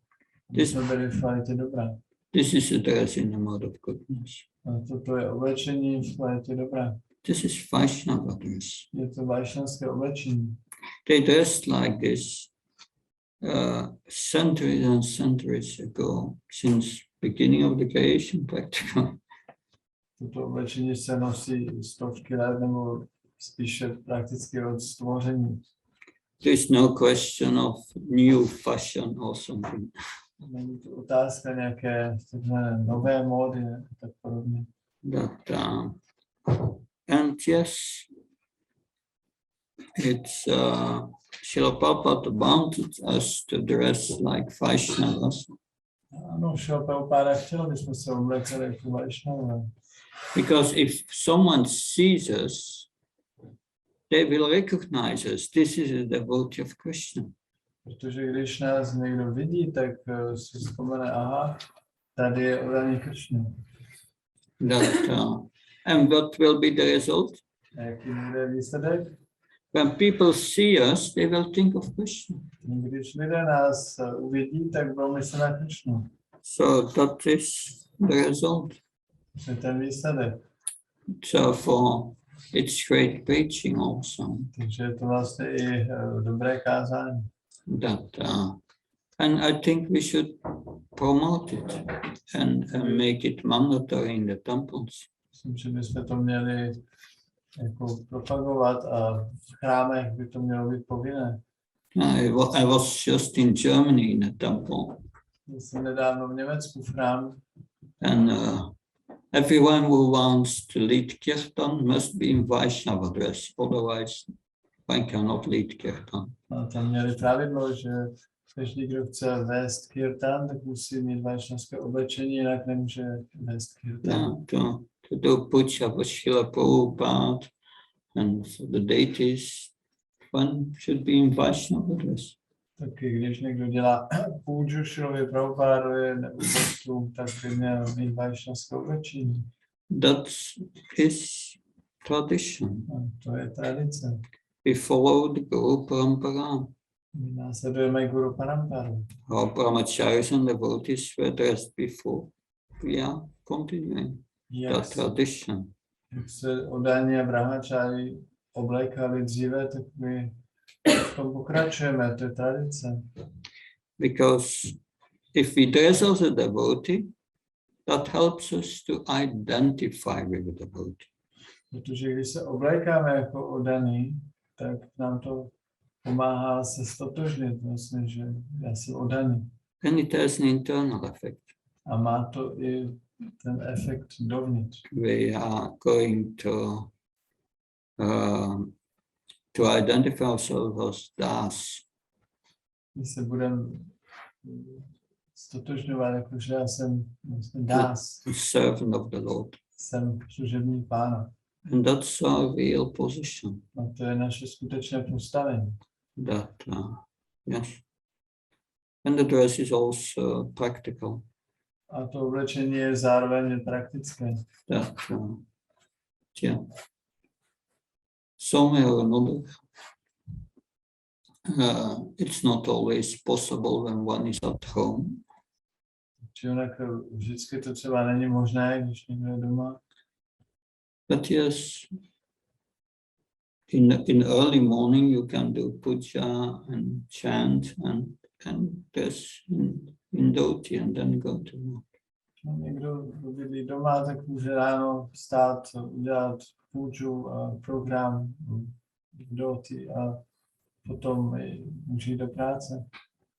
aby jsme byli v kvalitě dobra. This is a dress in the mode of goodness. A toto je oblečení v kvalitě dobra. This is Vaishnava dress. Je to vajšnavské oblečení. They dressed like this centuries and centuries ago, since beginning of the creation practically. Toto oblečení se nosí stovky let nebo spíše prakticky od stvoření. There is no question of new fashion or something. Není to otázka nějaké nové módy a tak podobně. And yes, it's Srila Prabhupada wanted us to dress like Vaishnavas. Ano, Srila Prabhupada chtěl, aby jsme se oblekali jako Vaishnava. Because if someone sees us, they will recognize us. This is a devotee of Krishna. Protože když nás někdo vidí, tak si vzpomene, aha, tady je oddaný Krishna. And what will be the result? A jaký bude výsledek? When people see us, they will think of Krishna. Když lidé nás uvidí, tak budou myslet na Krishnu. So that is the result. To je ten výsledek. So it's great preaching also. Takže je to vlastně i dobré kázání. And I think we should promote it and make it mandatory in the temples. Myslím, že bychom to měli jako propagovat a v chrámech by to mělo být povinné. I was just in Germany in a temple. Jsem nedávno v Německu v chrámu. And everyone who wants to lead kirtan must be in Vaishnava dress, otherwise one cannot lead kirtan. A tam měli pravidlo, že každý, kdo chce vést kirtan, tak musí mít vajšnavské oblečení, jinak nemůže vést kirtan. Yeah, to do puja for Srila Prabhupada and for the deities, one should be in Vaishnava dress. Taky když někdo dělá půjču Šrilovi Prabhupádovi nebo božstvům, tak by měl mít vajšnavské oblečení. That's his tradition. A to je tradice. We follow the Guru Parampara. My následujeme Guru Paramparu. Our brahmacharis and devotees were dressed before. We are continuing that tradition. Jak se oddaní a brahmačári oblékali dříve, tak my v tom pokračujeme, to je tradice. Because if we dress as a devotee, that helps us to identify with the devotee. Protože když se oblékáme jako oddaní, tak nám to pomáhá se stotožnit, vlastně, že já jsem oddaný. And it has an internal effect. A má to i ten efekt dovnitř. We are going to identify ourselves as das. My se budeme stotožňovat, jakože já jsem vlastně das, The servant of the Lord. jsem služebník Pána. And that's our real position. A to je naše skutečné postavení. That, yes. And the dress is also practical. A to oblečení je zároveň praktické. That, yeah. Somewhere or another, it's not always possible when one is at home. Či onak vždycky to třeba není možné, když někdo je doma. But yes, in early morning you can do puja and chant and dress in dhoti and then go to work. Někdo bydlí doma, tak může ráno vstát, udělat půjču a program v dhoti a potom může jít do práce.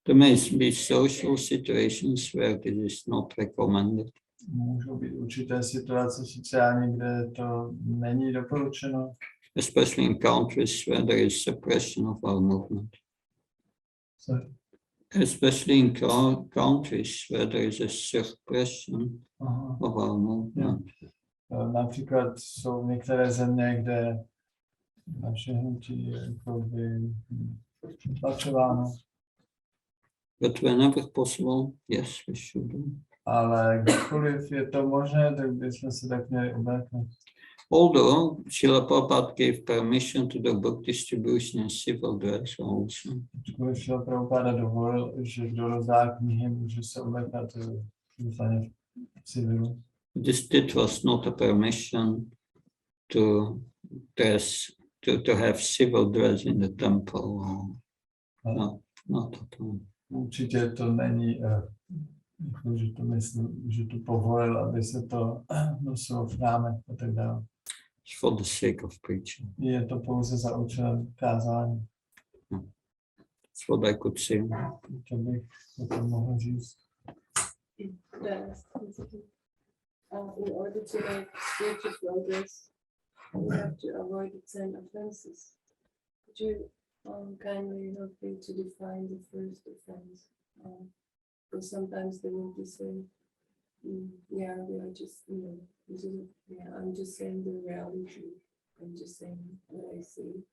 There may be social situations where this is not recommended. Můžou být určité situace sociální, kde to není doporučeno. Especially in countries where there is suppression of our movement. Sorry. Especially in countries where there is a suppression of our movement. Například jsou některé země, kde naše hnutí je tlačováno. But whenever possible, yes, we should do. Ale kdykoliv je to možné, tak bychom se tak měli obléknout. Although Srila Prabhupada gave permission to the book distribution in civil dress also. Ačkoliv Srila Prabhupada dovolil, že kdo rozdá knihy, může se oblékat v civilu. This was not a permission to dress, to have civil dress in the temple. Not at all. Určitě to není, že to myslím, že to povolil, aby se to nosilo v chrámech a tak dále. It's for the sake of preaching. Je to pouze za účelem kázání. That's what I could say. To bych to mohl říct. In order to make spiritual progress, we have to avoid the 10 offenses. Could you kindly help me to define the first offense? Because sometimes they will be saying, yeah, we are just, I'm just saying the reality. I'm just saying what I see,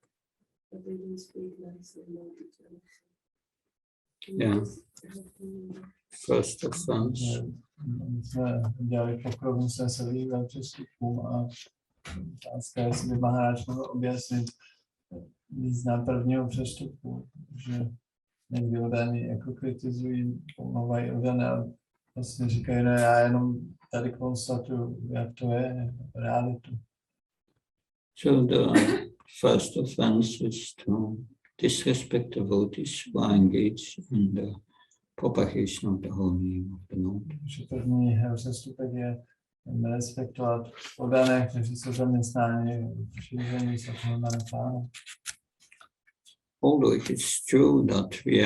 but they don't speak nicely about each other. Yeah. First offense. My jsme dělali pokrok, musíme se vyhýbat přestupům a otázka, jestli by Maharáč mohl objasnit význam prvního přestupu, že někdy oddaní jako kritizují, pomlouvají oddané a vlastně říkají, no já jenom tady konstatuju, jak to je, realitu. So the first offense is to disrespect devotees who are engaged in the propagation of the holy name of the Lord. První přestupek je nerespektovat oddané, kteří jsou zaměstnáni v šíření svatého jména Pána. Although it is true that we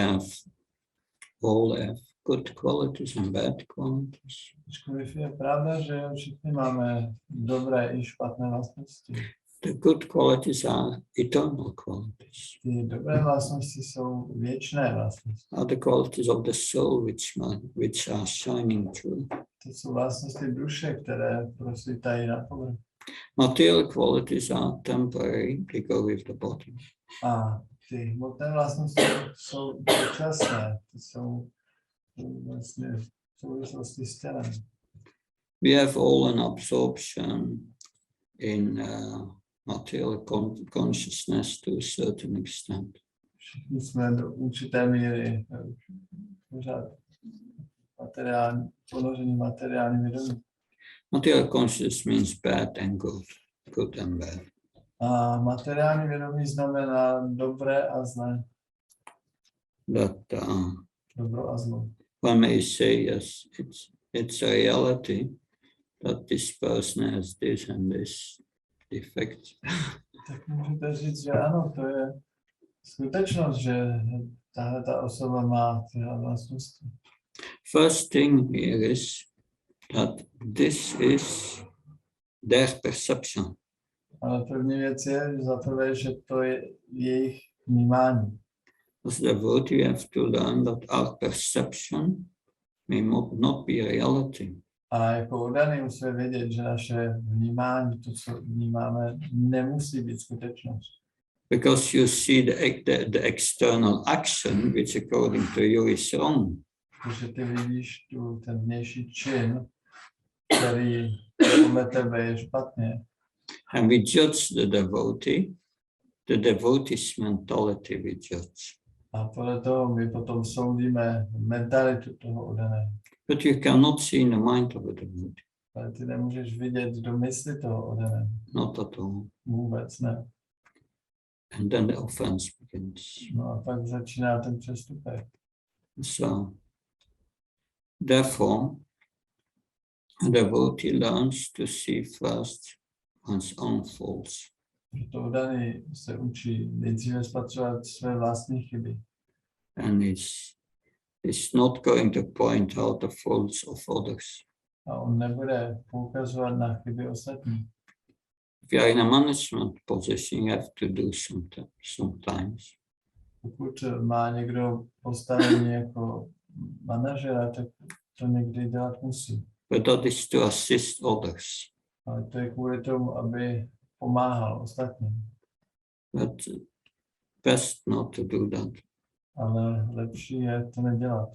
all have good qualities and bad qualities. Ačkoliv je pravda, že všichni máme dobré i špatné vlastnosti. The good qualities are eternal qualities. Ty dobré vlastnosti jsou věčné vlastnosti. Are the qualities of the soul which are shining through. To jsou vlastnosti duše, které prosvítají na povrch. Material qualities are temporary, they go with the body. A ty hmotné vlastnosti jsou dočasné, ty jsou vlastně v souvislosti s tělem. We have all an absorption in material consciousness to a certain extent. Všichni jsme do určité míry pořád ponoření materiální vědomí. Material consciousness means bad and good, good and bad. A materiální vědomí znamená dobré a zlé. That Dobro a zlo. one may say, yes, it's a reality that this person has this and this defect. Tak můžete říct, že ano, to je skutečnost, že tahle ta osoba má tyhle vlastnosti. First thing here is that this is their perception. Ale první věc je, že za prvé, že to je jejich vnímání. As the devotee, we have to learn that our perception may not be reality. A jako oddaný musíme vědět, že naše vnímání, to, co vnímáme, nemusí být skutečnost. Because you see the external action, which according to you is wrong. Protože ty vidíš ten vnější čin, který podle tebe je špatně. And we judge the devotee's mentality we judge. A podle toho my potom soudíme mentalitu toho oddaného. But you cannot see in the mind of a devotee, Ale ty nemůžeš vidět do mysli toho oddaného. not at all. Vůbec ne. And then the offense begins. No a pak začíná ten přestupek. So, therefore, a devotee learns to see first one's own faults. Proto oddaný se učí nejdříve spatřovat své vlastní chyby. And it's not going to point out the faults of others. A on nebude poukazovat na chyby ostatních. If you are in a management position, you have to do sometimes. Pokud má někdo postavení jako manažera, tak to někdy dělat musí. But that is to assist others. Ale to je kvůli tomu, aby pomáhal ostatním. But best not to do that. Ale lepší je to nedělat.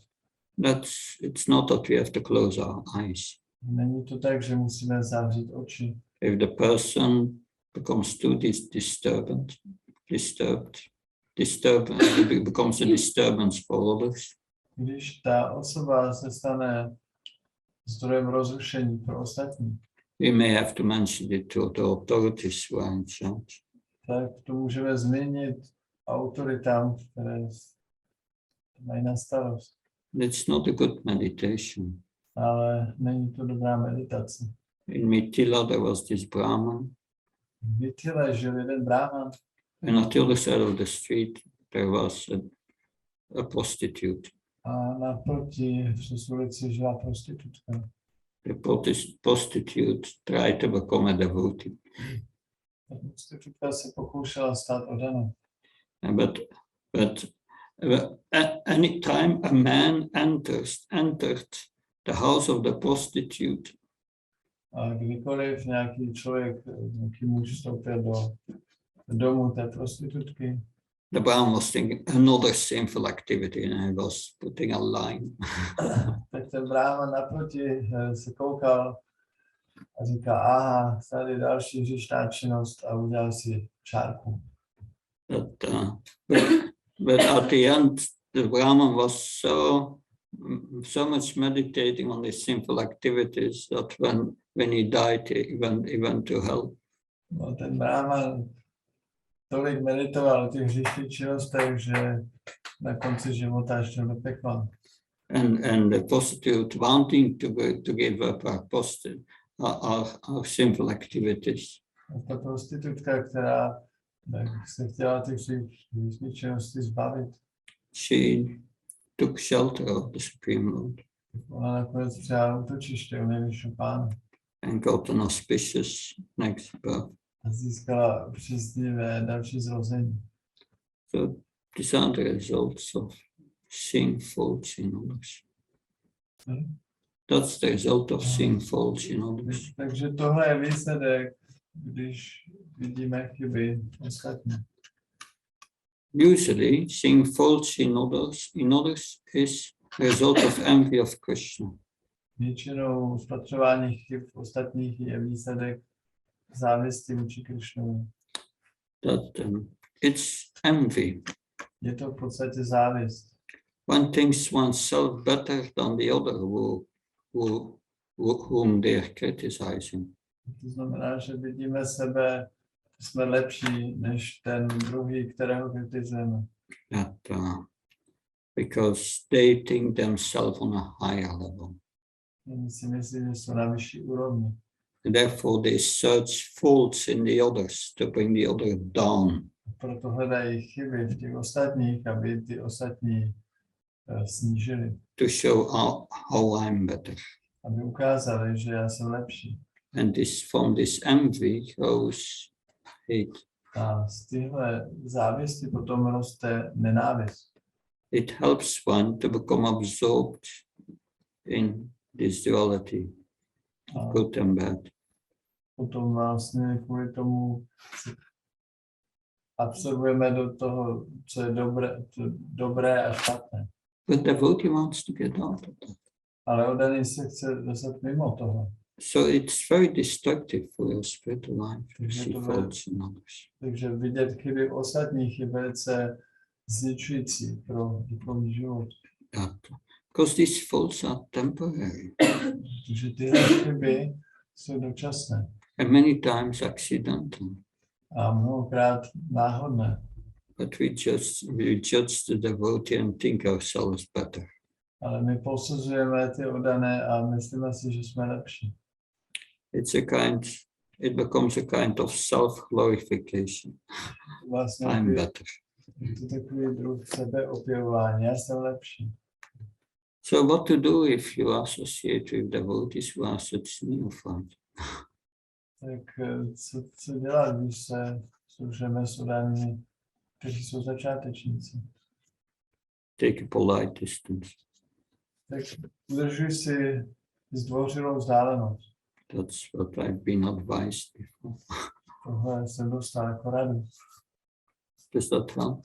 It's not that we have to close our eyes. Není to tak, že musíme zavřít oči. If the person becomes too disturbed, it becomes a disturbance for others. Když ta osoba se stane zdrojem rozrušení pro ostatní, We may have to mention it to the authorities who are in charge. tak to můžeme změnit autoritám, které mají na starost. It's not a good meditation. Ale není to dobrá meditace. In Mithila there was this Brahman, V Mithile žil jeden brahman and at the other side of the street there was a prostitute. a naproti přes ulici žila prostitutka. The prostitute tried to become a devotee, Ta prostitutka se pokoušela stát oddanou. but any time a man entered the house of the prostitute, A kdykoliv nějaký člověk, nějaký muž vstoupil do domu té prostitutky, the Brahman was thinking another sinful activity, and he was putting a line. tak ten brahman naproti se koukal a říká, aha, tady další hříšná činnost a udělal si čárku. But at the end, the Brahman was so much meditating on these sinful activities that when he died, he went to hell. No, ten brahman tolik meditoval o těch hříšných činnostech, že na konci života šel do pekla. And the prostitute wanting to give up our sinful activities. A ta prostitutka, která se chtěla těch hříšných činností zbavit, took shelter of the Supreme Lord Ona nakonec přijala útočiště u nejvyššího pána and got an auspicious next birth. a získala příznivé další zrození. So these are the results of seeing faults in others. That's the result of seeing faults in others. Takže tohle je výsledek, když vidíme chyby ostatní. Usually, seeing faults in others is a result of envy of Krishna. Většinou spatřování chyb ostatních je výsledek závisti vůči Krišnovi. That it's envy. Je to v podstatě závist. One thinks oneself better than the other whom they are criticizing. To znamená, že vidíme sebe, že jsme lepší než ten druhý, kterého kritizujeme. That because they think themselves on a higher level. Oni si myslí, že jsou na vyšší úrovni. Therefore, they search faults in the others to bring the other down. Proto hledají chyby v těch ostatních, aby ty ostatní snížili. To show how I'm better. Aby ukázali, že já jsem lepší. And from this envy grows hate. A z téhle závisti potom roste nenávist. It helps one to become absorbed in this duality, A good and bad. potom vlastně kvůli tomu absorbujeme do toho, co je dobré a špatné. But the devotee wants to get out of that. Ale oddaný se chce dostat mimo toho. So it's very destructive for your spiritual life to Takže see to faults in others. Takže vidět chyby ostatních je velice zničující pro duchovní život. Because these faults are temporary Protože tyhle chyby jsou dočasné and many times accidental. a mnohokrát náhodné. But we judge the devotee and think ourselves better. Ale my posuzujeme ty oddané a myslíme si, že jsme lepší. It becomes a kind of self-glorification. Vlastně I'm better. je to takový druh sebeopěvování. Já jsem lepší. So what to do if you associate with devotees who are such neophytes? Tak co dělat, když se služeme s oddanými, kteří jsou začátečníci? Take a polite distance. Tak udržuj si zdvořilou vzdálenost. That's what I've been advised before. Tohle jsem dostal jako radu. Does that help?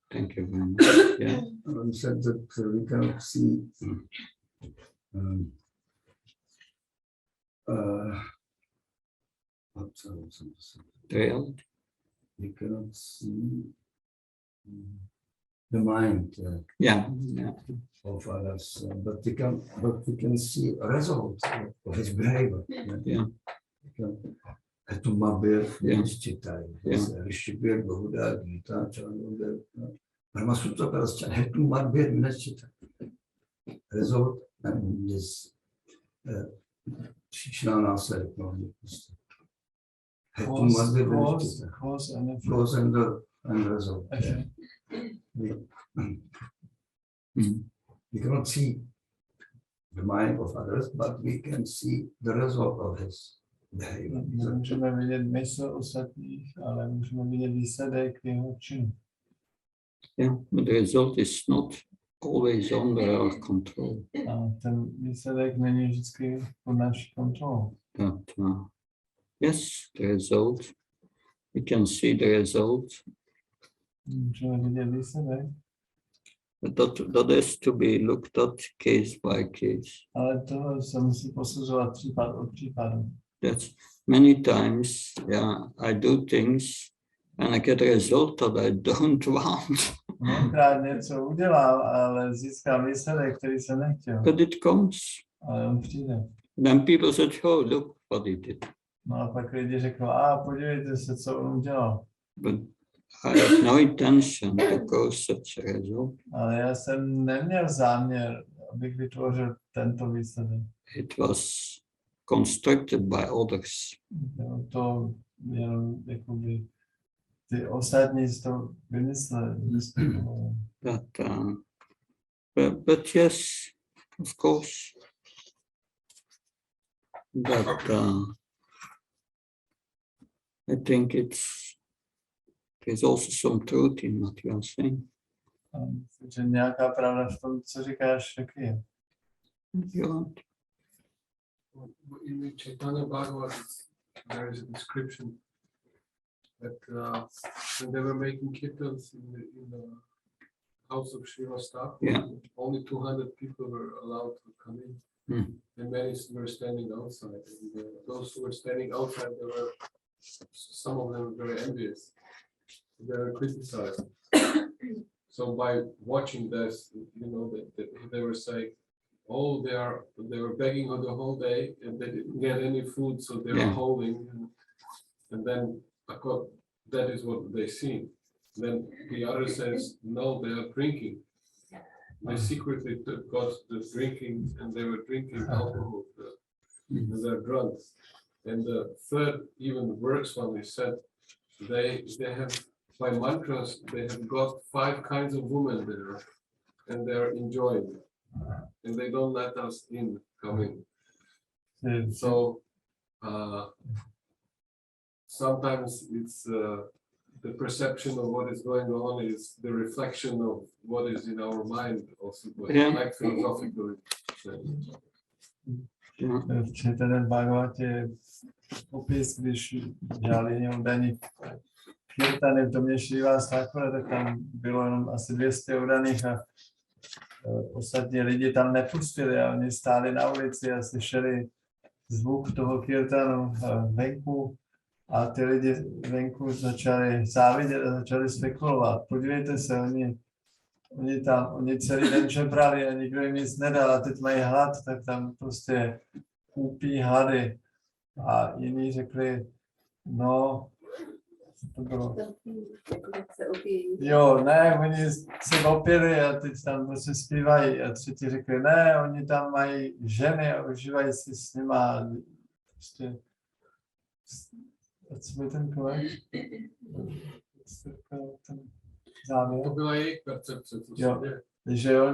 Thank you very much. Yeah. You said that we cannot see Reality. we cannot see the mind Yeah. of others, but we can see a result of his behavior. Yeah. To mabir Yeah. निश्चिताय Yeah. ऋषिकेर बहुधा गीता चानुदेव ब्रह्मसूत्र का रचना है to mabir निश्चिताय result and this Shnana said cause and result. Okay. We cannot see the mind of others, but we can see the result of his behavior. Nemůžeme vidět mysl ostatních, ale můžeme vidět výsledek jeho činu. Yeah, but the result is not always under our control. A ten výsledek není vždycky pod naší kontrolou. But yes, the result, we can see the result, Můžeme vidět výsledek, but that is to be looked at case by case. ale to se musí posuzovat případ od případu. That's many times, yeah, I do things and I get a result that I don't want. Mnohokrát něco udělal, ale získal výsledek, který jsem nechtěl. But it comes. Ale on přijde. Then people said, oh, look what he did. No a pak lidi řekl, podívejte se, co on udělal. But I had no intention to cause such a result. Ale já jsem neměl záměr, abych vytvořil tento výsledek. It was constructed by others. To jenom jakoby ty ostatní si to vymysleli. But yes, of course, that I think there's also some truth in what you are saying. Myslím, že nějaká pravda v tom, co říkáš, taky je. You're right. In the Chaitanya Bhagavat, there is a description that when they were making kirtans in the house of Srivastava, Yeah. only 200 people were allowed to come in, and many were standing outside. And those who were standing outside, some of them were very envious. They were criticized. So by watching this, you know, they were saying, oh, they were begging on the whole day and they didn't get any food, so they were holding, and then that is what they see. Then the other says, no, they are drinking. They secretly got the drinking, and they were drinking alcohol, and they're drunk. And the third, even worse one, is said they have, by mantras, they have got 5 kinds of women there, and they're enjoying it. And they don't let us come in. So sometimes it's the perception of what is going on is the reflection of what is in our mind, also, like philosophically. V Chaitanya Bhagavatě je opis, když dělali jenom daní kirtany v domě Srivastava, tak tam bylo jenom asi 200 udaných a ostatní lidi tam nepustili a oni stáli na ulici a slyšeli zvuk toho kirtanu venku a ty lidi venku začali závidět a začali spekulovat. Podívejte se, oni celý den žebrali a nikdo jim nic nedal a teď mají hlad, tak tam prostě kupí hady. A jiní řekli, no, to bylo. Jo, ne, oni se opili a teď tam prostě zpívají a třetí řekli, ne, oni tam mají ženy a užívají si s nima. Prostě, co byl ten koleč? To byla jejich percepce. že jo,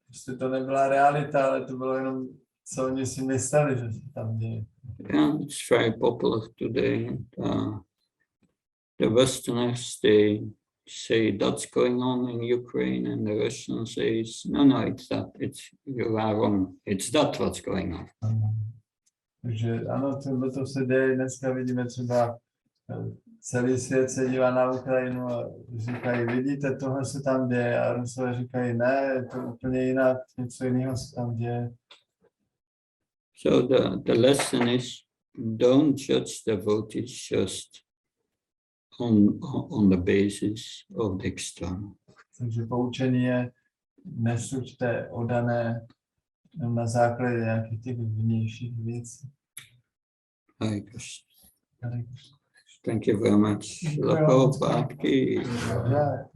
prostě to nebyla realita, ale to bylo jenom, co oni si mysleli, že se tam děje. Yeah, it's very popular today. The Westerners, they say that's going on in Ukraine, and the Russians says, no, it's that. You are wrong. It's that what's going on. Takže ano, to se děje. Dneska vidíme třeba celý svět se dívá na Ukrajinu a říkají, vidíte, tohle se tam děje. A Rusové říkají, ne, je to úplně jinak, něco jiného se tam děje. So the lesson is, don't judge devotees just on the basis of the external. Takže poučení je, nesuďte oddané na základě nějakých těch vnějších věcí. Hare Krishna. Thank you very much. Prabhupada ki. Yeah.